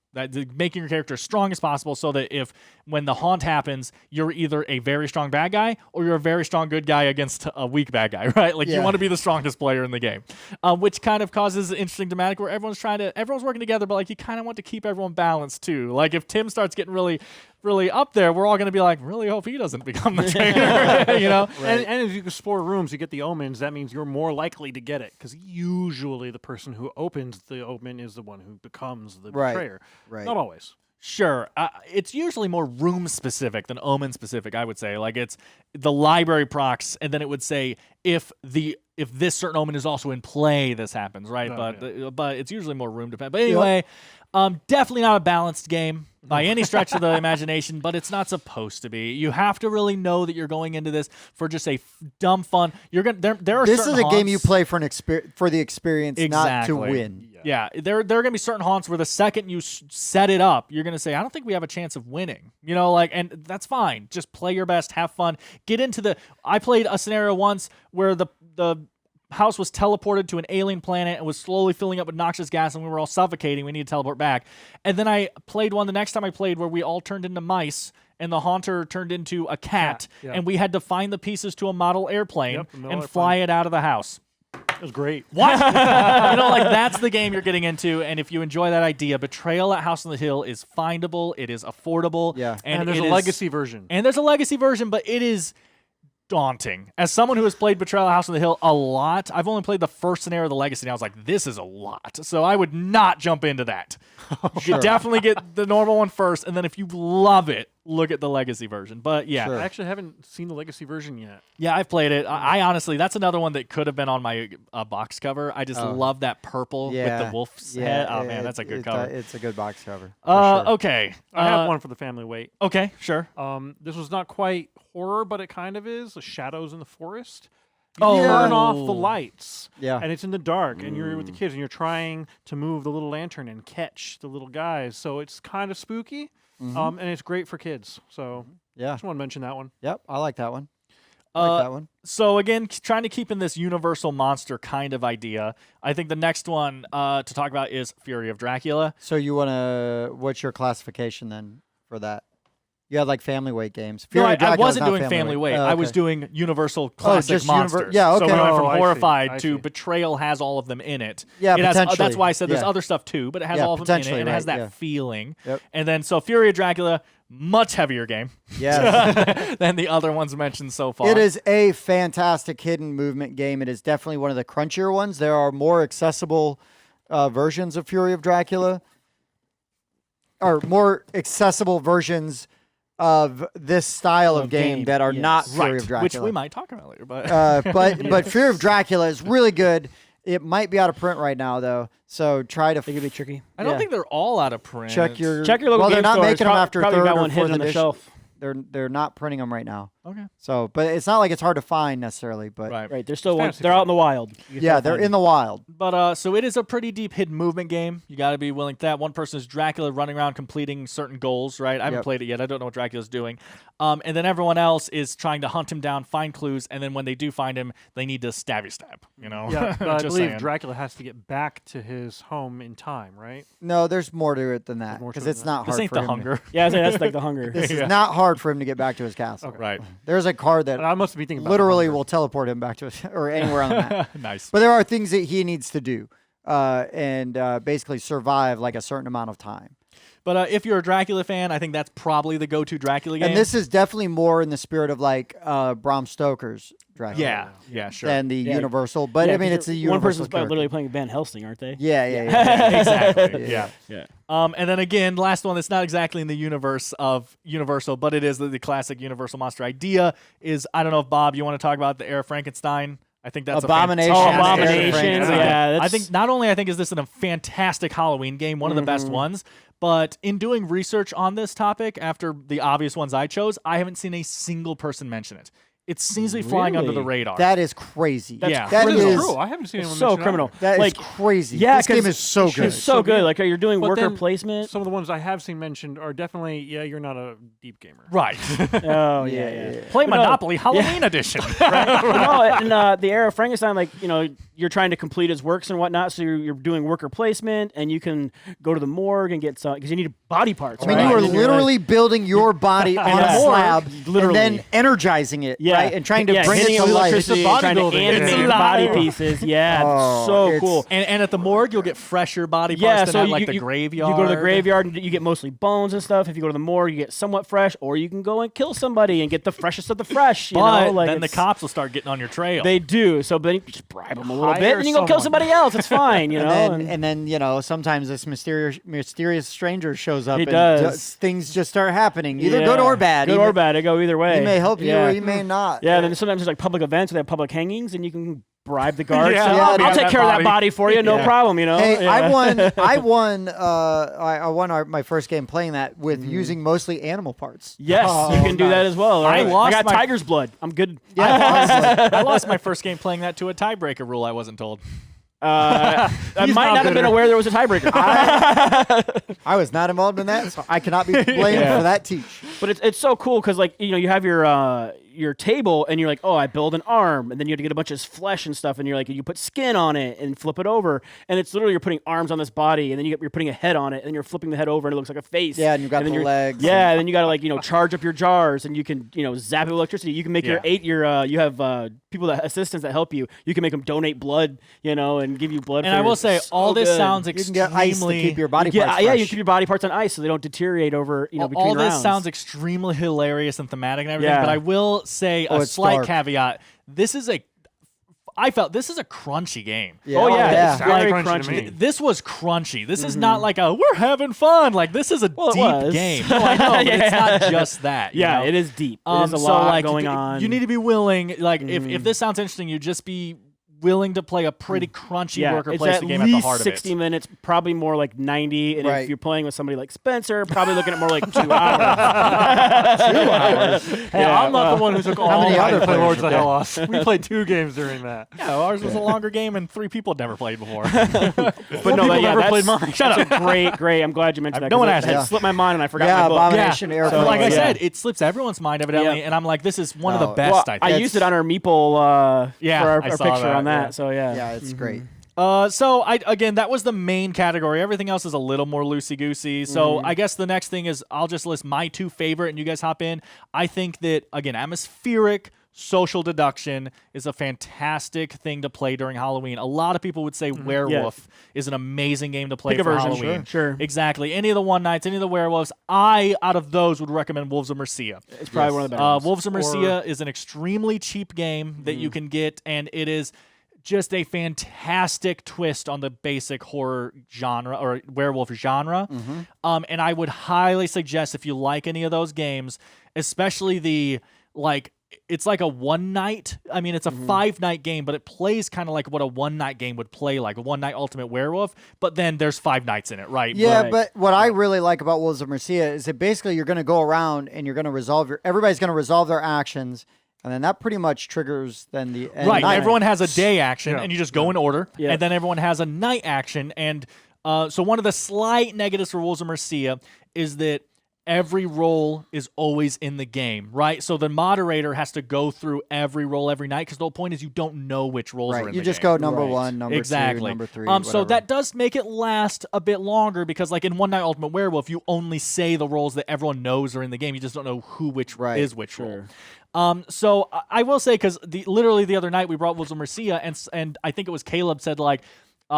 making your character as strong as possible, so that when the haunt happens, you're either a very strong bad guy or you're a very strong good guy against a weak bad guy, right? Like you Yeah. want to be the strongest player in the game, which kind of causes an interesting dynamic where everyone's working together, but like you kind of want to keep everyone balanced too. Like if Tim starts getting really up there, we're all going to be like, really hope he doesn't become the traitor, you know? And as you explore rooms, you get the omens. That means you're more likely to get it because usually the person who opens the omen is the one who becomes the Right. betrayer. Right. Not always. Sure. It's usually more room specific than omen specific, I would say. Like it's the library procs, and then it would say if this certain omen is also in play, this happens, right? Oh, But it's usually more room dependent. But anyway, Definitely not a balanced game by any stretch of the imagination, but it's not supposed to be. You have to really know that you're going into this for just a dumb fun. You're gonna there are This certain is a game haunts- you play for for the experience, not to Exactly. win. Yeah, there are going to be certain haunts where the second you set it up, you're going to say, I don't think we have a chance of winning. You know, like, and that's fine. Just play your best, have fun, get into the. I played a scenario once where the house was teleported to an alien planet and was slowly filling up with noxious gas, and we were all suffocating. We need to teleport back. And then I played one the next time I played where we all turned into mice. And the haunter turned into a cat, yeah. and we had to find the pieces to a model airplane Yep, a model and airplane. fly it out of the house. It was great. What? You know, like that's the game you're getting into, and if you enjoy that idea, Betrayal at House on the Hill is findable, it is affordable, Yeah. And there's it a is- legacy version. and there's a legacy version, but it is daunting. As someone who has played Betrayal at House on the Hill a lot, I've only played the first scenario of the legacy, and I was like, this is a lot. So I would not jump into that. You definitely get the normal one first, and then if you love it, look at the legacy version. But yeah, Sure. I actually haven't seen the legacy version yet. yeah, I've played it. I honestly, that's another one that could have been on my box cover. I just love that purple with the wolf's head. Oh man, that's a good cover. It's a good box cover. for sure. Okay. I have one for the family weight. Okay, sure. This was not quite horror, but it kind of is. The shadows in the forest. You Oh. turn off the lights. Yeah. And it's in the dark, and you're with the kids, and you're trying to move the little lantern and catch the little guys. So it's kind of spooky, and it's great for kids. So Yeah. just want to mention that one. Yep. I like that one. I like that one. So again, trying to keep in this universal monster kind of idea. I think the next one to talk about is Fury of Dracula. So you want to? What's your classification then for that? You had like family weight games. No, Fury I of Dracula is wasn't not doing family weight. Oh, I was okay. doing universal classic just monsters. yeah, So okay. we went from Oh, I see. Horrified I to see. Betrayal has all of them in it. Yeah, It has, potentially. that's why I said there's Yeah. other stuff too, but it has Yeah, all of them in it, potentially, and it has right, that yeah. feeling. Yep. And then so Fury of Dracula, much heavier game Yes. than the other ones mentioned so far. It is a fantastic hidden movement game. It is definitely one of the crunchier ones. There are more accessible versions of Fury of Dracula, or more accessible versions of this style of game that are not Fury of Dracula. which we might talk about later. But but Fear of Dracula is really good. It might be out of print right now though, so try to It could be tricky. I don't yeah. think they're all out of print. check your Check your local Well, they're game not store. making them after probably third got or one hidden fourth on the edition. shelf. They're not printing them right now. Okay. So, but it's not like it's hard to find necessarily. But Right. Right, they're still fantasy they're out in the wild. You can yeah, still they're find in the wild. But so it is a pretty deep hidden movement game. You got to be willing to that. One person is Dracula running around completing certain goals, right? I haven't Yep. played it yet. I don't know what Dracula's doing. And then everyone else is trying to hunt him down, find clues, and then when they do find him, they need to stabby stab. You know? Yeah, but I Just believe saying. Dracula has to get back to his home in time, right? No, there's more to it than that more to because it it's than not This hard ain't for the him. hunger. Yeah, I say that's like the hunger. This Yeah. is not hard for him to get back to his castle. Right. There's a card that And I must be thinking about literally the hunger. will teleport him back to his, or anywhere on the map. Nice. But there are things that he needs to do and basically survive like a certain amount of time. But if you're a Dracula fan, I think that's probably the go-to Dracula game. And this is definitely more in the spirit of like Bram Stoker's Dracula yeah, sure. than the Universal. But Yeah, I mean, 'cause it's a one Universal person's character. literally playing Van Helsing, aren't they? Yeah, yeah. exactly. Yeah. Yeah. And then again, last one that's not exactly in the universe of Universal, but it is the classic Universal monster idea is, I don't know if, Bob, you want to talk about the Era Frankenstein? I think that's Abomination. A Oh, fantastic- Abominations. Yeah, I think not only is this a fantastic Halloween game, one of the best ones, but in doing research on this topic, after the obvious ones I chose, I haven't seen a single person mention it. It seems to be flying under the Really? radar. That is crazy. Yeah. that That is is true. I haven't seen anyone so mention criminal. either. that is like, crazy. yeah, this game 'cause is so good. It's so good. Like you're doing But worker then placement. Some of the ones I have seen mentioned are definitely, you're not a deep gamer. right. Oh yeah. Play But no, Monopoly Halloween edition. No, and the Era of Frankenstein, like you're trying to complete his works and whatnot. So you're doing worker placement, and you can go to the morgue and get some because you need body parts. I mean, right? you are And then you're literally building your body on Yeah. a slab Literally. and then energizing it, yeah, right? And trying to bring it hitting to with life. electricity and trying to bodybuilding. animate It's your alive. body pieces. Yeah, Oh, so it's- cool. And at the morgue, you'll get fresher body parts Yeah, than so at, you, like the you, graveyard. You go to the graveyard and you get mostly bones and stuff. If you go to the morgue, you get somewhat fresh, or you can go and kill somebody and get the freshest of the fresh. You But know, like then the it's- cops will start getting on your trail. They do. So then you just bribe them a little bit, Hire and you go kill someone. somebody else. It's fine, you know. And then sometimes this mysterious stranger shows up He and does. things just start happening, either good or bad. Good He or may- bad. They go either way. He may help you yeah. or he may not. Yeah, and then sometimes there's like public events where they have public hangings, and you can bribe the guards. Yeah. So, Yeah, I'll yeah, take that care of that body. body for you, no Yeah. problem. You know. Hey, Yeah. I won my first game playing that with using mostly animal parts. Yes, Oh, you can do that as well. I Right? lost got my- tiger's blood. I'm good. I lost my first game playing that to a tiebreaker rule I wasn't told. I He's might not not have been bitter. aware there was a tiebreaker. I was not involved in that, so I cannot be blamed Yeah. for that teach. But it's so cool because like you have your table and you're like, oh, I build an arm, and then you have to get a bunch of flesh and stuff, and you're like, you put skin on it and flip it over, and it's literally you're putting arms on this body, and then you're putting a head on it, and you're flipping the head over, and it looks like a face. Yeah, and you've got then the you're- legs. Yeah, and then you got to like charge up your jars, and you can zap it with electricity. You can make Yeah. you have people assistants that help you. You can make them donate blood, and give you blood. And for I will your- say, so all this good. sounds You can get ice to extremely. keep your body Yeah, parts yeah, fresh. you keep your body parts on ice so they don't deteriorate over between all this rounds. sounds extremely hilarious and thematic and everything, Yeah. but I will say a it's slight dark. caveat. I felt this is a crunchy game. Yeah. Oh yeah, yeah. it's Sounds very crunchy to me. crunchy. This was crunchy. This is not like a we're having fun. Like this is a Well, it deep was. game. No, I know, but it's Yeah. not just that. you Yeah, know? it is deep. There's a so lot like going on. You need to be willing. Like if this sounds interesting, you just be willing to play a pretty crunchy worker it's placement at game at the least heart 60 of it. minutes, probably more like 90. And Right. if you're playing with somebody like Spencer, probably looking at more like 2 hours. 2 hours. Hey, I'm not the one who took all many night other to play players Lords of were the there? Hellas. We played 2 games during that. Yeah, ours was a longer game and 3 people had never played before. But no, people never that's, played mine. Shut up. Great. I'm glad you mentioned that. No 'cause one it asked had me. slipped my mind and I forgot Yeah, my book. Abomination Air So Force. like I Yeah. said, it slips everyone's mind evidently, Yeah. and I'm like, this is one of the No. best. Well, I I think. used it on our meeple Yeah, for I our saw picture that, on that. yeah. So yeah. Yeah, it's great. So again, that was the main category. Everything else is a little more loosey goosey. So I guess the next thing is I'll just list my 2 favorite, and you guys hop in. I think that again, atmospheric social deduction is a fantastic thing to play during Halloween. A lot of people would say Werewolf is an amazing game to play Pick a for version, Halloween. sure. Exactly. Any of the One Nights, any of the Werewolves. Out of those, would recommend Wolves of Mercia. It's probably one of the better ones. Wolves of Mercia is an extremely cheap game that you can get, and it is just a fantastic twist on the basic horror genre or werewolf genre. And I would highly suggest if you like any of those games, especially it's like a one night. I mean, it's a 5-night game, but it plays kind of like what a one-night game would play like, a one-night Ultimate Werewolf, but then there's 5 nights in it, right? Yeah, Right. but what I really like about Wolves of Mercia is that basically you're going to go around and you're going to everybody's going to resolve their actions, and then that pretty much triggers then the end Right, night. everyone has a day action, Yeah. and you just go in order, Yeah. and then everyone has a night action. And so one of the slight negatives for Wolves of Mercia is that every roll is always in the game, right? So the moderator has to go through every roll every night because the whole point is you don't know which rolls are Right, in you the just game. go number Right. 1, number 2, Exactly. number 3. So whatever. that does make it last a bit longer because, like in One Night Ultimate Werewolf, you only say the rolls that everyone knows are in the game. You just don't know which Right. is which roll. So I will say because literally the other night we brought Wolves of Mercia and I think it was Caleb said like.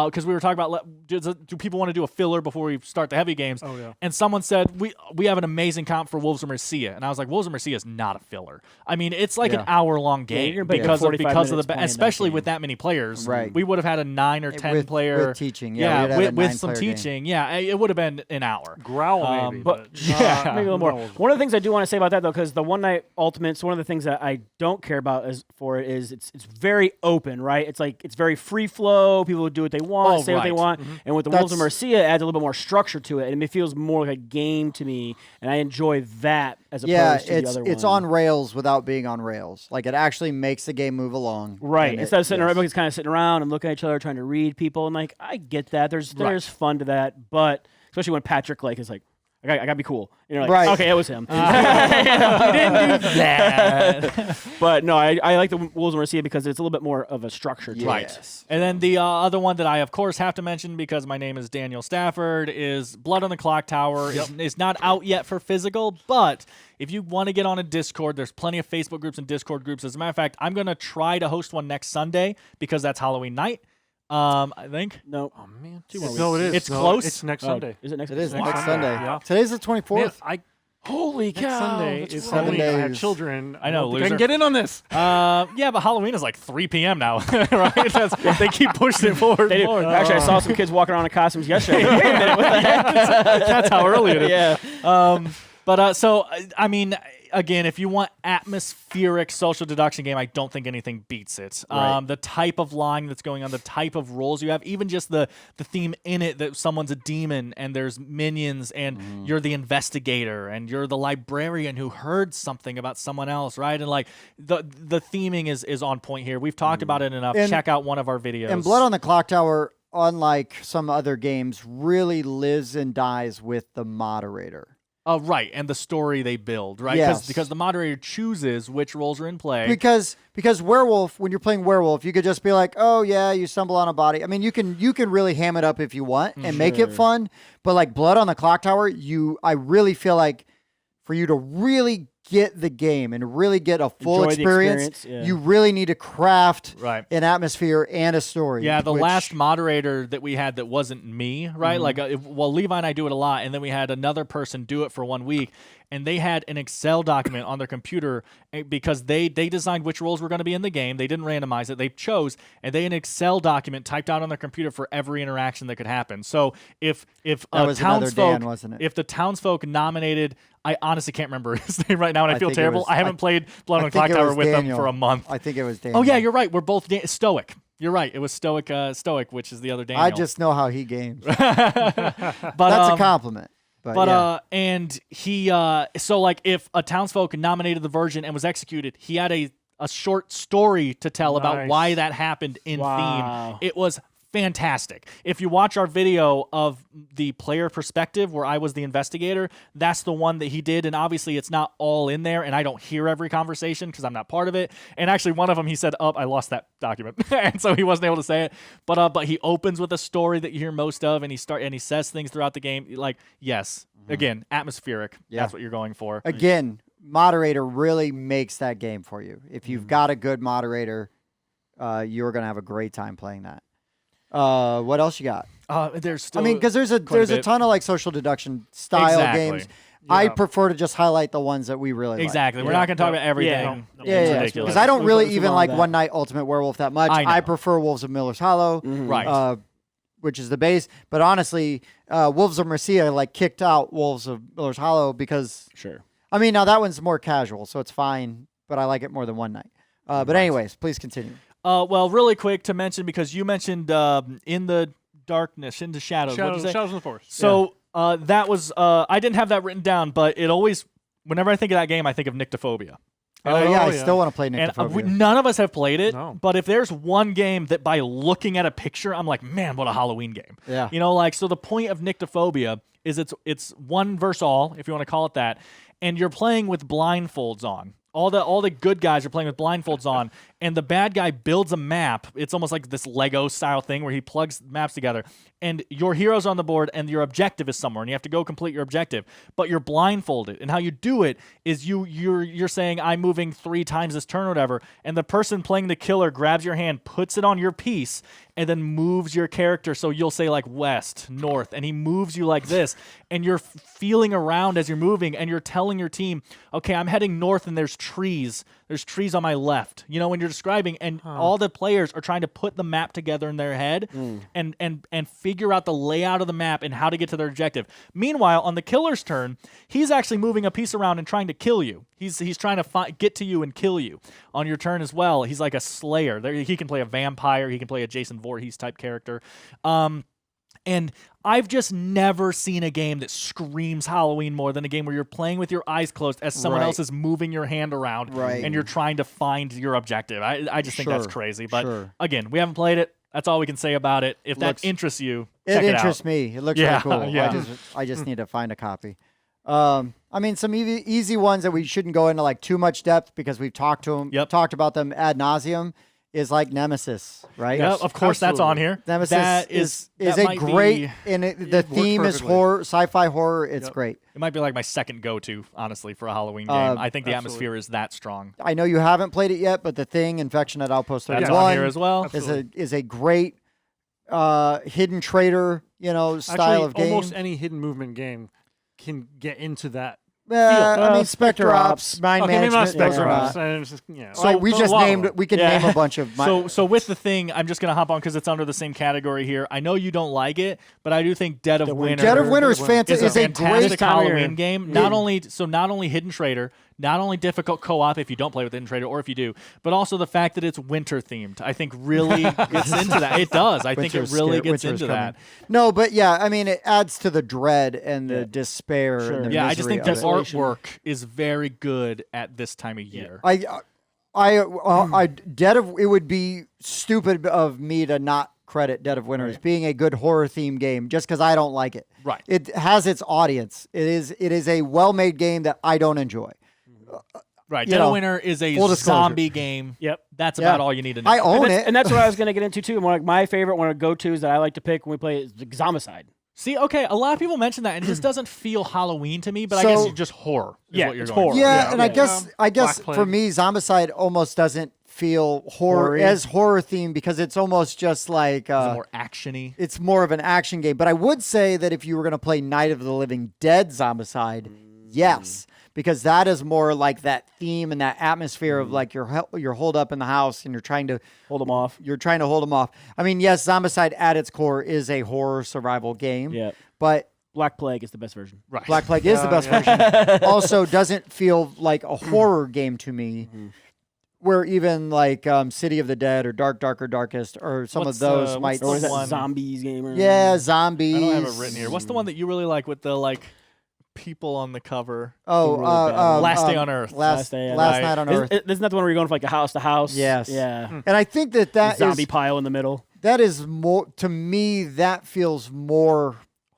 Because we were talking about do people want to do a filler before we start the heavy games? Oh, yeah. And someone said we have an amazing comp for Wolves of Mercia, and I was like, Wolves of Mercia is not a filler. I mean, it's like an hour-long game you're gonna be because 45 of minutes the playing that especially game. with that many players. Right. We would have had a 9 or 10 with player teaching. Yeah, we'd have a with some 9-player game. teaching. Yeah, it would have been an hour. Growl maybe, but Yeah, maybe a little more. no. One of the things I do want to say about that though, because the one night ultimates, one of the things that I don't care about is it's very open, right? It's like it's very free flow. People do what they want, say what they right. want, and with the Wolves of That's- Mercia, it adds a little bit more structure to it, and it feels more like a game to me, and I enjoy that as Yeah, opposed to the other it's one. on rails without being on rails. Like it actually makes the game move along. Right. and Instead of sitting around, yes. everybody's kind of sitting around and looking at each other, trying to read people, and like I get that. There's fun to that, but especially when Patrick like is like, I gotta be cool. You know, like, Right. okay, it was him. You didn't do that. But no, I like the Wolves of Mercia because it's a little bit more of a structure to it. Yes. And then the other one that I, of course, have to mention because my name is Daniel Stafford is Blood on the Clock Tower. It's not out yet for physical, but if you want to get on a Discord, there's plenty of Facebook groups and Discord groups. As a matter of fact, I'm going to try to host one next Sunday because that's Halloween night. I think. No. Oh man, 2 more no, it weeks. is. It's No, close. It's next Oh, Sunday. Is it next? It is Wow. next Sunday. Yeah. Today's the 24th. Man, Holy next cow! Sunday that's is right. 7 Halloween. I have days. children. I know, don't think I loser. can get in on this. Yeah, but Halloween is like 3 p.m. now, right? They keep pushing it forward. They do. more. Actually, I saw some kids walking around in costumes yesterday. Wait a minute, what the heck? That's how early it is. Yeah. So I mean, again, if you want atmospheric social deduction game, I don't think anything beats it. Right. The type of lying that's going on, the type of roles you have, even just the theme in it that someone's a demon and there's minions and you're the investigator and you're the librarian who heard something about someone else, right? And like the theming is on point here. We've talked about it enough. And- Check out one of our videos. And Blood on the Clock Tower, unlike some other games, really lives and dies with the moderator. Right, and the story they build, right? Yes. Because the moderator chooses which roles are in play. Because werewolf, when you're playing werewolf, you could just be like, oh yeah, you stumble on a body. I mean, you can really ham it up if you want and make it fun. But like Blood on the Clock Tower, I really feel like for you to really get the game and really get a full Enjoy the experience, yeah. you really need to craft Right. an atmosphere and a story. Yeah, the which- last moderator that we had that wasn't me, right? Like, Levi and I do it a lot, and then we had another person do it for 1 week, and they had an Excel document on their computer because they designed which roles were going to be in the game. They didn't randomize it; they chose, and they had an Excel document typed out on their computer for every interaction that could happen. So if That was another townsfolk, Dan, wasn't it? if the townsfolk nominated, I honestly can't remember his name right now, and I feel think it terrible. was- I haven't played Blood on I the Clock think it Tower was with them Daniel. for a month. I think it was Daniel. Oh yeah, you're right. We're both Stoic. You're right. It was Stoic, which is the other Daniel. I just know how he games. but That's a compliment. But, yeah. And he so like if a townsfolk nominated the virgin and was executed, he had a short story to tell about Nice. why that happened in Wow. theme. It was fantastic. If you watch our video of the player perspective where I was the investigator, that's the one that he did, and obviously it's not all in there, and I don't hear every conversation because I'm not part of it. And actually one of them he said, "Oh, I lost that document," and so he wasn't able to say it. But he opens with a story that you hear most of, and he says things throughout the game like, yes, again, atmospheric. Yeah. That's what you're going for. Again, moderator really makes that game for you. If you've got a good moderator, you're going to have a great time playing that. What else you got? There's still I mean, because there's a bit. ton of like social deduction style Exactly. games. I Yeah. prefer to just highlight the ones that we really like. Exactly. We're Yeah. not going to talk Yeah. about everything. Yeah. No, Yeah, It's yeah. ridiculous. Because I don't We'll really focus even on like that. One Night Ultimate Werewolf that much. I know. I prefer Wolves of Miller's Hollow, Right. which is the base. But honestly, Wolves of Mercia like kicked out Wolves of Miller's Hollow because Sure. I mean now that one's more casual, so it's fine. But I like it more than One Night. But anyways, please continue. Well, really quick to mention, because you mentioned In the Darkness, Into Shadows. What'd you say? Shadows in the Forest. So that was I didn't have that written down, but it always, whenever I think of that game, I think of Nyctophobia. Oh, Oh, yeah, I yeah. still want to play And Nyctophobia. none of us have played it, No. but if there's one game that by looking at a picture, I'm like, man, what a Halloween game. Yeah. You know, like, so the point of Nyctophobia is it's one versus all, if you want to call it that, and you're playing with blindfolds on. All the good guys are playing with blindfolds on, and the bad guy builds a map. It's almost like this Lego style thing where he plugs maps together, and your hero's on the board, and your objective is somewhere, and you have to go complete your objective. But you're blindfolded, and how you do it is you're saying I'm moving 3 times this turn or whatever, and the person playing the killer grabs your hand, puts it on your piece, and then moves your character. So you'll say like west, north, and he moves you like this, and you're feeling around as you're moving, and you're telling your team, okay, I'm heading north, and there's trees. There's trees on my left. You know, when you're describing, and all the players are trying to put the map together in their head and figure out the layout of the map and how to get to their objective. Meanwhile, on the killer's turn, he's actually moving a piece around and trying to kill you. He's trying to get to you and kill you on your turn as well. He's like a slayer. He can play a vampire. He can play a Jason Voorhees type character. And I've just never seen a game that screams Halloween more than a game where you're playing with your eyes closed as someone Right. else is moving your hand around Right. and you're trying to find your objective. I just think that's Sure, crazy. But sure. again, we haven't played it. That's all we can say about it. If Looks- that interests you, It check it interests out. me. It looks Yeah, really cool. yeah. I just need to find a copy. I mean, some easy ones that we shouldn't go into like too much depth because we've talked talked about them ad nauseum is like Nemesis, right? Yeah, Yes, of course, that's on absolutely. here. Nemesis That is that a might great, be- and the worked theme is perfectly. horror, sci-fi horror. It's Yep. great. It might be like my second go-to, honestly, for a Halloween game. I think the absolutely. atmosphere is that strong. I know you haven't played it yet, but the Thing, Infection at Outpost That's 31 on here as well. is a great hidden traitor, style Actually, of game. almost any hidden movement game can get into that. I mean, Spectre Ops, Mind Okay, maybe not Management. Spectre yeah. Ops. It's just, yeah. So we a just lot of named. them. We can Yeah. name a bunch of. So with the Thing, I'm just gonna hop on because it's under the same category here. I know you don't like it, but I do think Dead of Winter. Dead of Winter is Dead of Winter. fantastic. is a Is a great fantastic time of year. Halloween game. Not only Hidden Traitor, not only difficult co-op if you don't play with Infiltrator, or if you do, but also the fact that it's winter themed. I think really gets into that. It does. I think it really gets into that. No, but yeah, I mean, it adds to the dread and the despair. Sure. And the Yeah, I just misery think the of it. artwork is very good at this time of year. It would be stupid of me to not credit Dead of Winter as being a good horror theme game just because I don't like it. Right. It has its audience. It is a well-made game that I don't enjoy. Right. You Dead know, of Winter is a full disclosure. zombie game. Yep. That's Yeah. about all you need to know. I own it. And that's what I was going to get into too. One of my favorite, one of the go-tos that I like to pick when we play is Zombicide. See, okay, a lot of people mention that, and it just doesn't feel Halloween to me, but I So- guess it's just horror. Is Yeah, what you're it's going horror. for. Yeah, and I okay. guess Black for Plague. me, Zombicide almost doesn't feel Horror-y. as horror themed because it's almost just like It's more action-y. it's more of an action game. But I would say that if you were going to play Night of the Living Dead Zombicide, yes, because that is more like that theme and that atmosphere of like you're holed up in the house and you're trying to Hold them off. hold them off. I mean, yes, Zombicide at its core is a horror survival game, Yeah. but Black Plague is the best version. Right. Black Plague is the best version. Also, doesn't feel like a horror game to me. Where even like City of the Dead or Darker Darkest or some What's, of those what's might. the Or is that one- Zombies game? Or Yeah, zombies. I don't have it written here. What's the one that you really like with the like people on the cover? Oh, really bad. Last Day on Earth. Last Day on Earth. Night on Isn't, Earth. isn't that the one where you're going from like a house to house? Yes. Yeah. And I think that Zombie is pile in the middle. that is more to me. That feels more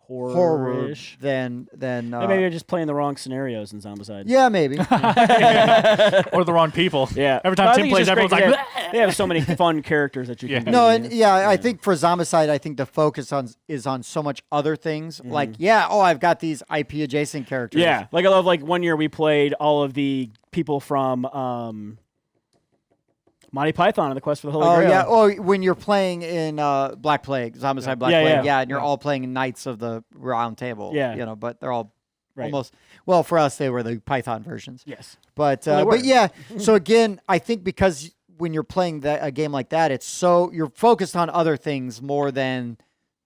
horror Horror-ish. than Maybe you're just playing the wrong scenarios in Zombicide. yeah, maybe. Or the wrong people. Yeah. Every time But I Tim think it's plays, just great everyone's like, 'cause they have so many fun characters that you Yeah. can. No, do, and you know? I think for Zombicide, I think the focus is on so much other things. Like, I've got these IP adjacent characters. Yeah, like I love like one year we played all of the people from Monty Python and the Quest for the Holy Oh Grail. yeah. Oh, when you're playing in Black Plague, Zombicide Black Yeah, Plague, yeah. and you're all playing Knights of the Round Table. Yeah. But they're all Right. almost. Well, for us, they were the Python versions. Yes. But Well, they were. yeah. So again, I think because when you're playing a game like that, it's so you're focused on other things more than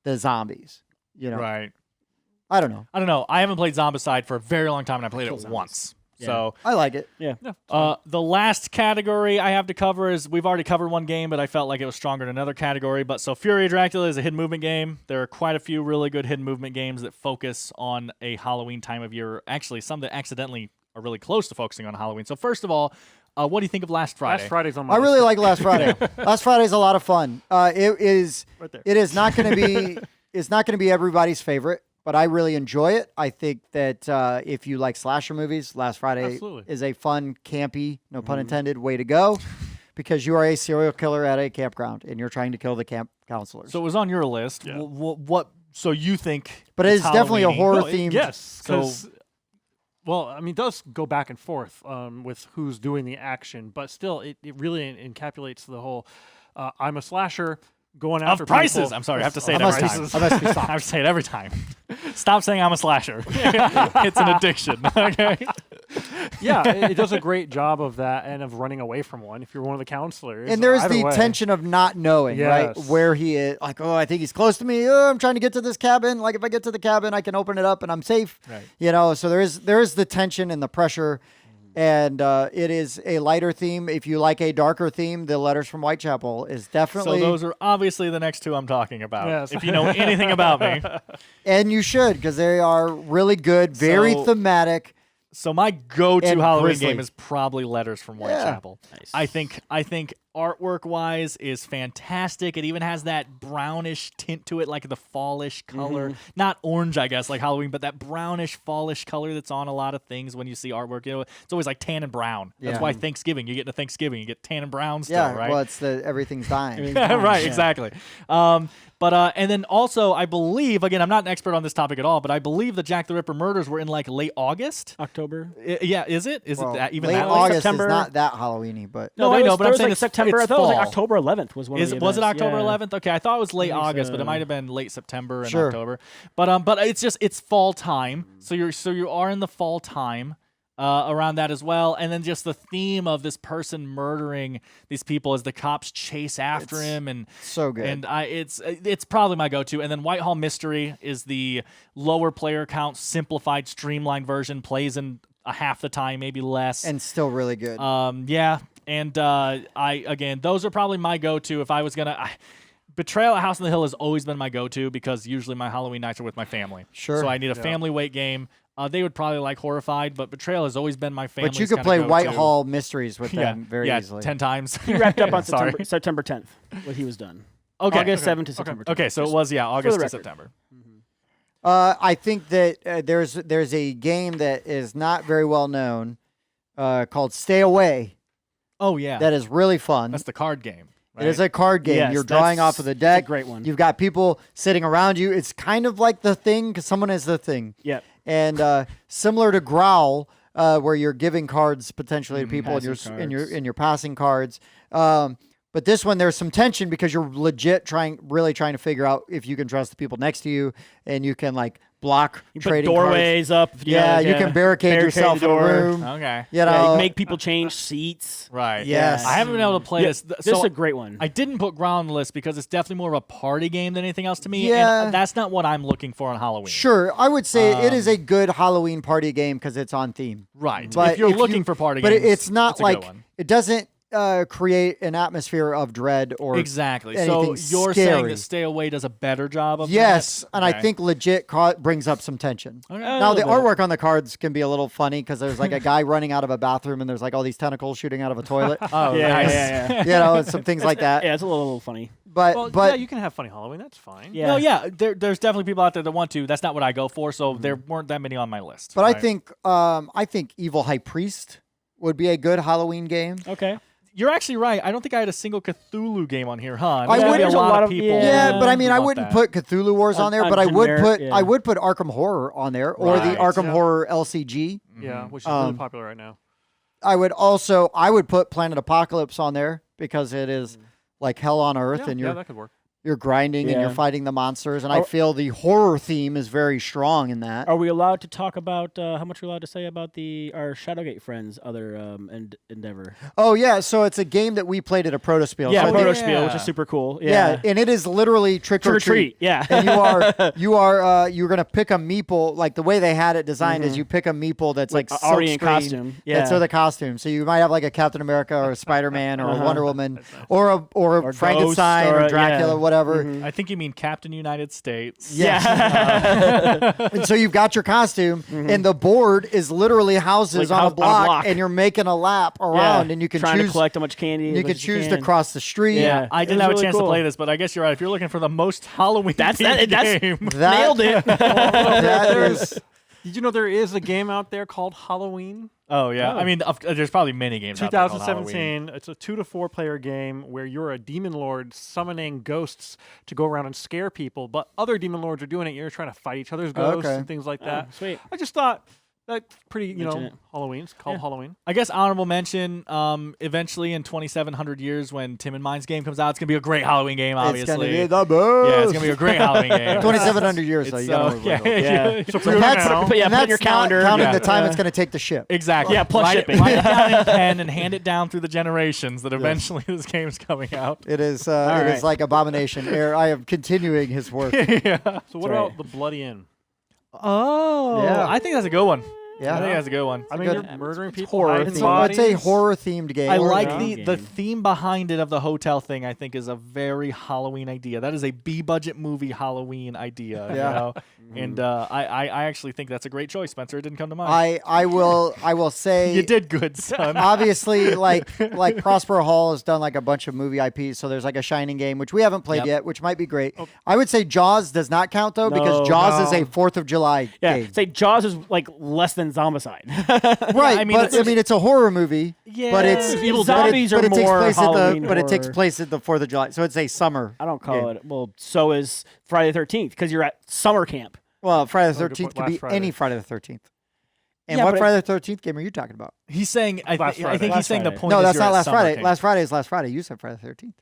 the zombies. You know. right. I don't know. I don't know. I haven't played Zombicide for a very long time, and I played it Zombies. once. Yeah. So I like it. Yeah. the last category I have to cover is we've already covered one game, but I felt like it was stronger in another category. But so Fury of Dracula is a hidden movement game. There are quite a few really good hidden movement games that focus on a Halloween time of year. Actually, some that accidentally are really close to focusing on Halloween. So first of all, what do you think of Last Friday? Last Friday's on my I really list. like Last Friday. Last Friday's a lot of fun. It is. Right there. It is not going to be. It's not going to be everybody's favorite, but I really enjoy it. I think that if you like slasher movies, Last Friday Absolutely. is a fun, campy, no pun intended, way to go, because you are a serial killer at a campground and you're trying to kill the camp counselors. So it was on your list. Yeah. What? So you think? But it's definitely a Halloween-y? horror No, themed. Yes, So- 'cause- well, I mean, it does go back and forth with who's doing the action, but still, it really encapsulates the whole. I'm a slasher going after Of prices. people. I'm sorry, I have to say it I every must time. be- I must be I stopped. have to say it every time. Stop saying I'm a slasher. It's an addiction. Okay. Yeah, it does a great job of that and of running away from one if you're one of the counselors. And there's Either the way. tension of not knowing, right? Yes. Where he is. Like, oh, I think he's close to me. Oh, I'm trying to get to this cabin. Like, if I get to the cabin, I can open it up and I'm safe. Right. You know, so there is the tension and the pressure. And it is a lighter theme. If you like a darker theme, the Letters from Whitechapel is definitely. So those are obviously the next two I'm talking about. Yes. If you know anything about me. and you should, because they are really good, very So- thematic. So my go-to And Halloween Grizzly. game is probably Letters from Whitechapel. Nice. I think artwork-wise is fantastic. It even has that brownish tint to it, like the fallish color. Not orange, I guess, like Halloween, but that brownish, fallish color that's on a lot of things when you see artwork. You know, it's always like tan and brown. That's Yeah. why Thanksgiving, you get into Thanksgiving, you get tan and brown still, Yeah, right? well, it's the everything's dying. Right, Yeah. exactly. But and then also, I believe, again, I'm not an expert on this topic at all, but I believe the Jack the Ripper murders were in like late August. October. Yeah, is it? Is Well, it that, even late that late? August September? is not that Halloweeny, but No, there I know, was- but there I'm was saying like it's September. I it's thought it was like fall. October 11th was one of the Was it events. October Yeah. 11th? Okay, I thought it was late think August, but it so. might have been late September and Sure. October. But it's fall time, so you are in the fall time. Around that as well, and then just the theme of this person murdering these people as the cops chase after It's him, and so good. And it's probably my go-to. And then Whitehall Mystery is the lower player count, simplified, streamlined version. Plays in a half the time, maybe less. And still really good. Yeah, and those are probably my go-to if I was gonna. Betrayal at House on the Hill has always been my go-to because usually my Halloween nights are with my family. Sure. So I need a family weight game. They would probably like Horrified, but Betrayal has always been my favorite. But you could play Whitehall Mysteries with them very easily. 10 times. He wrapped up on September 10th when he was done. Okay. August 7th to September 10th. Okay, so it was August to September. I think that there's a game that is not very well known called Stay Away. Oh yeah, That is really fun. that's the card game. Right? It is a card game. Yes, You're drawing off of the deck. It's a great one. You've got people sitting around you. It's kind of like The Thing because someone is The Thing. Yep. And similar to Growl, where you're giving cards potentially to people and you're passing cards. But this one, there's some tension because you're legit really trying to figure out if you can trust the people next to you, and you can like block You put trading doorways up. cards. Yeah, you can barricade yourself the in a door. room. Okay. You know, Yeah, you can make people change seats. Right. Yes. I haven't been able to play this. This So is a great one. I didn't put Ground on the list because it's definitely more of a party game than anything else to me. Yeah. And that's not what I'm looking for on Halloween. Sure, I would say it is a good Halloween party game because it's on theme. Right. But if you're if looking you- for party But games, it's not it's a like good one. it doesn't create an atmosphere of dread or Exactly. anything So you're saying scary. that Stay Away does a better job of Yes, that? and I Okay. think legit brings up some tension. Okay. Now the little bit. artwork on the cards can be a little funny because there's like a guy running out of a bathroom and there's like all these tentacles shooting out of a toilet. Oh, yeah, nice. yeah. You know, and some things like that. Yeah, it's a little funny. But Well, but yeah, you can have funny Halloween. That's fine. Yeah. No, yeah, there's definitely people out there that want to. That's not what I go for, so there weren't that many on my list. but right? I think Evil High Priest would be a good Halloween game. Okay. You're actually right. I don't think I had a single Cthulhu game on here, huh? I There's would- a There's a lot lot of of- people. Yeah, but I mean, I want wouldn't that. put Cthulhu Wars on there, on but I would generic, put yeah. I would put Arkham Horror on there or the Right. Arkham Yeah. Horror LCG. Yeah, which is really Um, popular right now. I would put Planet Apocalypse on there because it is like hell on earth, Yeah, and yeah, that could work. you're grinding and you're Yeah. fighting the monsters, and I feel the horror theme is very strong in that. Are we allowed to talk about how much we're allowed to say about our Shadowgate friends' other endeavor? Oh yeah, so it's a game that we played at a Protospiel. Yeah, so Protospiel, which yeah. is super cool. yeah, and it is literally trick or treat. Yeah. And you're gonna pick a meeple. Like the way they had it designed is you pick a meeple that's like already in silkscreen. costume. That's Yeah. the costume. So you might have like a Captain America or a Spider-Man or a Wonder Woman or a Or Frankenstein Ghost or, or a- Dracula, yeah. whatever. I think you mean Captain United States. Yeah. And so you've got your costume, and the board is literally houses Like on, on a a block, block. and you're making a lap around, and you can trying choose. to collect how much candy. You can choose to cross the street. Yeah. I didn't It's have a really chance to cool. play this, but I guess you're right. If you're looking for the most Halloween That's themed that's game, That- nailed it. That is. Did you know there is a game out there called Halloween? oh yeah, I mean, there's probably many games. out there called 2017. It's a 2 to 4 player game where you're a demon lord summoning ghosts to go around and scare people, but other demon lords are doing it. You're trying to fight each other's ghosts Okay. and things like that. Sweet. I just thought that's pretty, Mention it. Halloween. It's called Yeah. Halloween. I guess honorable mention. Eventually, in 2,700 years, when Tim and Mine's game comes out, it's gonna be a great Halloween game. It's Obviously, gonna be the best. yeah, it's gonna be a great Halloween game. 2,700 years, though. It's, You gotta yeah, Yeah. So And pre-order that's, now. But yeah, and put it in your that's not calendar. counting Yeah. the time Yeah. it's going to take to ship. Exactly. Yeah, plus write shipping. It, write it down in pen and hand it down through the generations that eventually this game's coming out. It is. It right. is like Abomination. I am continuing his work. So what That's about right. the Bloody Inn? Oh, Yeah. I think that's a good one. I think Yeah. that's a good one. I mean, good- you're murdering people, horror hiding themed. bodies. It's a horror themed game. I like Yeah. the theme behind it of the hotel thing. I think is a very Halloween idea. That is a B budget movie Halloween idea. Yeah. You know? And I actually think that's a great choice, Spencer. It didn't come to mind. I will say You did good, son. obviously like Prospero Hall has done like a bunch of movie IPs, so there's like a Shining game which we haven't played Yep. yet, which might be great. I would say Jaws does not count though because No. Jaws is No. a 4th of July Yeah, game. say Jaws is like less than Zombicide. Right, I mean, but it's a horror movie. Yeah. but it's Evil but it- zombies but are it takes more place Halloween but it takes horror. place at the 4th of July, so it's a summer. I don't call game. it. Well, so is Friday the 13th because you're at summer camp. Well, Friday the Oh, good 13th point. could Last be Friday. any Friday the 13th. And Yeah, what but- Friday the 13th game are you talking about? He's saying. I Last think Friday. he's Last saying the Friday. point. No, is that's you're not at last summer Friday. camp. Last Friday is last Friday. You said Friday the 13th.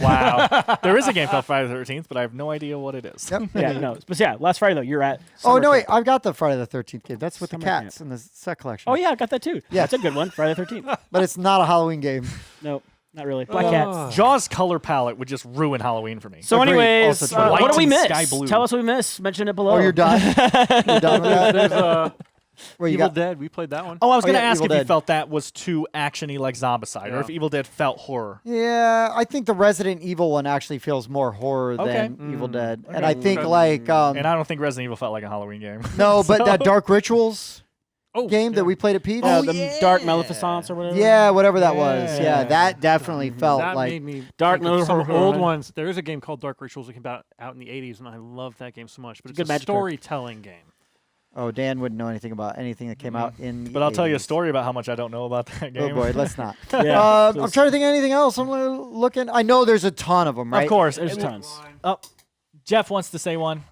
Wow. There is a game called Friday the 13th, but I have no idea what it is. Yep. Yeah, no, but yeah, last Friday though you're at. Oh summer no, wait! camp. I've got the Friday the 13th game. That's with the Summer cats camp. in the set collection. Oh yeah, I got that too. Yeah. That's a good one. Friday the 13th. but it's not a Halloween game. Nope, not really. Black cats. Jaws color palette would just ruin Halloween for me. So, Agreed. anyways, Also true. what do we White miss? and sky blue. Tell us what we missed. Mention it below. Oh, you're done. You're done with that. There's Where you Evil got Dead. We played that one. Oh, I was going to yeah, ask Evil if you Dead. felt that was too actiony like Zombicide, or Yeah. if Evil Dead felt horror. Yeah, I think the Resident Evil one actually feels more horror Okay. than Evil Dead, and Okay. I think Okay. like And I don't think Resident Evil felt like a Halloween game. no, but that Dark Rituals Oh, game that we played at Pete's. Yeah, Oh, the yeah. Dark Maleficence or whatever. Yeah, whatever that was. Yeah. Yeah, that definitely felt that like made me Dark think of some Maleficence. old ones. There is a game called Dark Rituals that came out in the 80s, and I love that game so much. But It's a it's good a magic card. storytelling game. oh, Dan wouldn't know anything about anything that came out in. The But I'll tell you a 80s. story about how much I don't know about that Oh game. boy, let's not. Yeah, I'm trying to think of anything else. I'm looking. I know there's a ton of them, right? Of course. There's tons. Oh, Jeff wants to say one.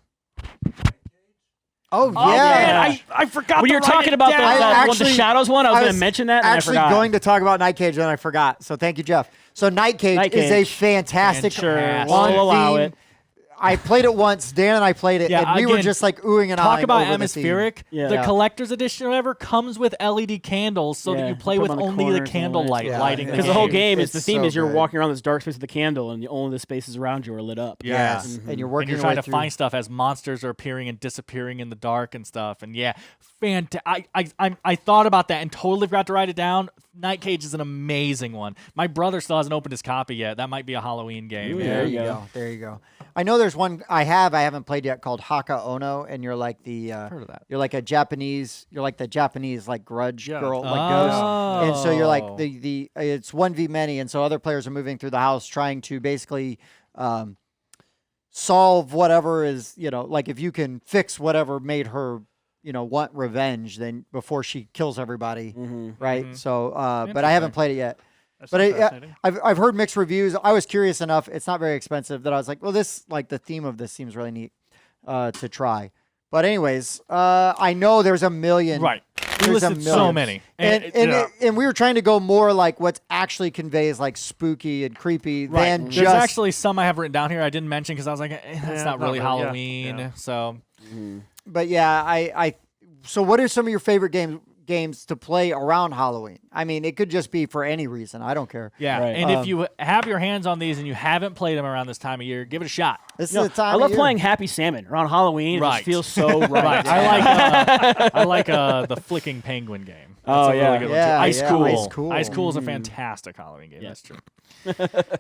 Oh, Oh, yeah. man, I forgot When to you're write talking it about down. I that one, the actually- Shadows one, I was going to mention that, and I actually forgot. going to talk about Night Cage, and I forgot. So thank you, Jeff. So Night Cage Night is a Cage. fantastic, Sure, Fantastic. we'll allow on-theme- it. I played it once. Dan and I played it, Yeah, and we were again, just like oohing and Talk ahhing about over the theme. atmospheric. Yeah. The Yeah. collector's edition or whatever comes with LED candles so that Yeah, you play put with 'em on the only the corners and all that. candlelight Yeah, lighting yeah. the Because the whole game. game is the It's theme so is you're good. walking around this dark space with the candle, and only the spaces around you are lit up. Yes, Mhm. and you're And working you're your trying way to through. find stuff as monsters are appearing and disappearing in the dark and stuff. And yeah, I thought about that and totally forgot to write it down. Night Cage is an amazing one. My brother still hasn't opened his copy yet. That might be a Halloween game. Ooh, yeah. There you go. There you go. I know there's one I haven't played yet called Haka Ono, and you're like the Heard of that. you're like a Japanese, you're like the Japanese like grudge Yeah. girl, like ghost. And so you're like Oh. the it's 1v many, and so other players are moving through the house trying to basically solve whatever is, like if you can fix whatever made her, want revenge, then before she kills everybody, Mhm. right? Mhm. So, but I haven't Interesting. played it yet. That's But fascinating. I've heard mixed reviews. I was curious enough. It's not very expensive that I was like, well, this like the theme of this seems really neat to try. But anyways, I know there's a million. Right. We There's a listed so million. many. And we were trying to go more like what actually conveys like spooky and creepy Right. than There's just actually some I have written down here I didn't mention because I was like, that's Yeah, not not really really, yeah, Halloween. yeah. So But yeah, I so what are some of your favorite games to play around Halloween? I mean, it could just be for any reason. I don't care. yeah. Right. And if you have your hands on these and you haven't played them around this time of year, give it a shot. This No, is the time I of love year. playing Happy Salmon around Halloween. It Right. just feels so right. Right. I like the flicking penguin game. That's Oh, a yeah. really good Yeah, one too. Ice yeah, Cool. Ice Cool. Ice Cool is a Mm. fantastic Halloween game. Yeah. That's true.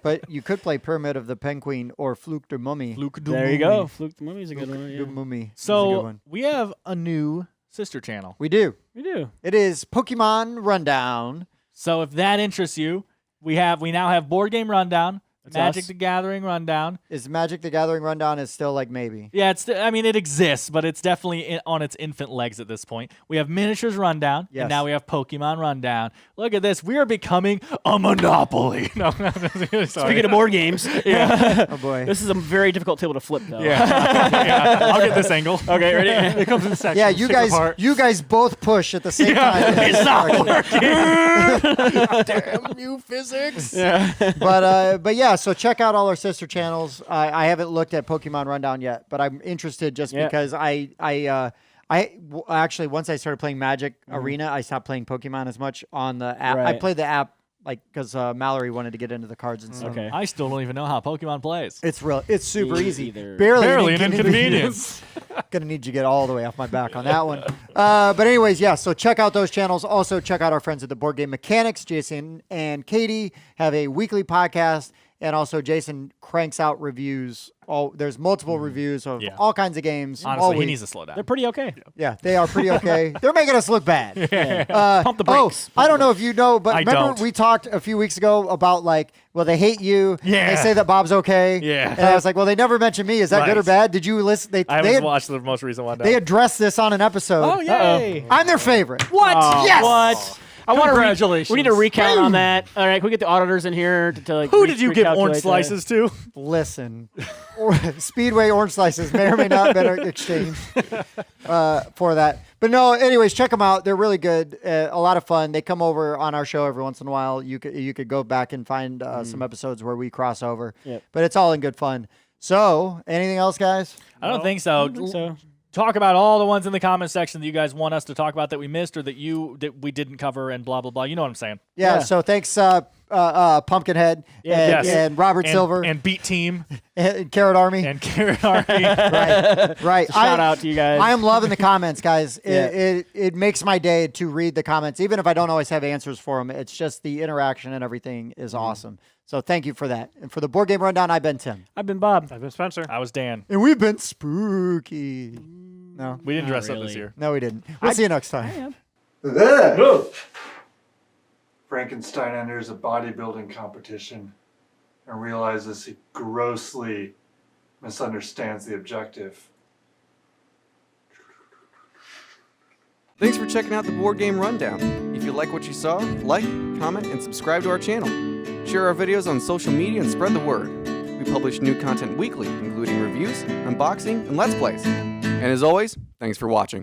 But you could play Pyramid of the Penguin or Fluke de Mummy. There you go. Fluke the Mummy's a good one. De Yeah. Mummy. is a good So one. we have a new sister channel. We do. We do. It is Pokemon Rundown. So if that interests you, we now have Board Game Rundown, That's Magic us. the Gathering Rundown. Is Magic the Gathering Rundown is still like maybe. Yeah, it exists, but it's definitely on its infant legs at this point. We have Miniatures Rundown, Yes. and now we have Pokemon Rundown. Look at this. We are becoming a monopoly. No, sorry. Speaking of board games, Oh boy. this is a very difficult table to flip, though. Yeah. I'll get this angle. Okay, ready? It comes in sections. Yeah, you guys both push at the same time. It's not working. Damn you physics. Yeah. But yeah, so check out all our sister channels. I haven't looked at Pokemon Rundown yet, but I'm interested just Yeah. because actually once I started playing Magic Arena, I stopped playing Pokemon as much on the app. I Right. played the app like because Mallory wanted to get into the cards and stuff. Okay. I still don't even know how Pokemon plays. It's super Me easy. either. Barely an inconvenience. Gonna need you to get all the way off my back on that one. But anyways, yeah. So check out those channels. Also check out our friends at the Board Game Mechanics. Jason and Katie have a weekly podcast, and also Jason cranks out reviews. There's multiple reviews of Yeah. all kinds of games. all Honestly, he week. needs to slow down. They're pretty okay. Yeah, they are pretty okay. They're making us look bad. Pump the brakes. I don't know if you know, but I remember don't. we talked a few weeks ago about like, well, they hate you. Yeah. They say that Bob's okay. Yeah. And I was like, well, they never mentioned me. Is that good or Right. bad? Did you listen? I They haven't watched the most recent one. they addressed this on an episode. Oh, yay. I'm their favorite. What? Oh, Yes! What? I want to. Congratulations. We need a recount on that. All right, can we get the auditors in here to like? Who did you give orange recalculate slices to? Listen, Speedway orange slices may or may not have been exchanged for that. But no, anyways, check them out. They're really good. A lot of fun. They come over on our show every once in a while. You could go back and find some episodes where we cross over. Yep. But it's all in good fun. So, anything else, guys? I don't think so. that? So Talk about all the ones in the comment section that you guys want us to talk about that we missed or that we didn't cover and blah blah blah. You know what I'm saying? Yeah. Yeah. So thanks, Pumpkinhead Yeah, and Robert Silver and Beat Team and Carrot Army. and Carrot Army. Right. Shout out to you guys. I am loving the comments, guys. Yeah. It makes my day to read the comments, even if I don't always have answers for them. It's just the interaction and everything is awesome. So thank you for that. And for the board game rundown, I've been Tim, I've been Bob. I've been Spencer. I was Dan. and we've been spooky. No, We didn't Not dress up really. this year. no, we didn't. We'll see you next time. Frankenstein enters a bodybuilding competition and realizes he grossly misunderstands the objective. Thanks for checking out the Board Game Rundown. If you like what you saw, like, comment, and subscribe to our channel. Share our videos on social media and spread the word. We publish new content weekly, including reviews, unboxing, and Let's Plays. And as always, thanks for watching.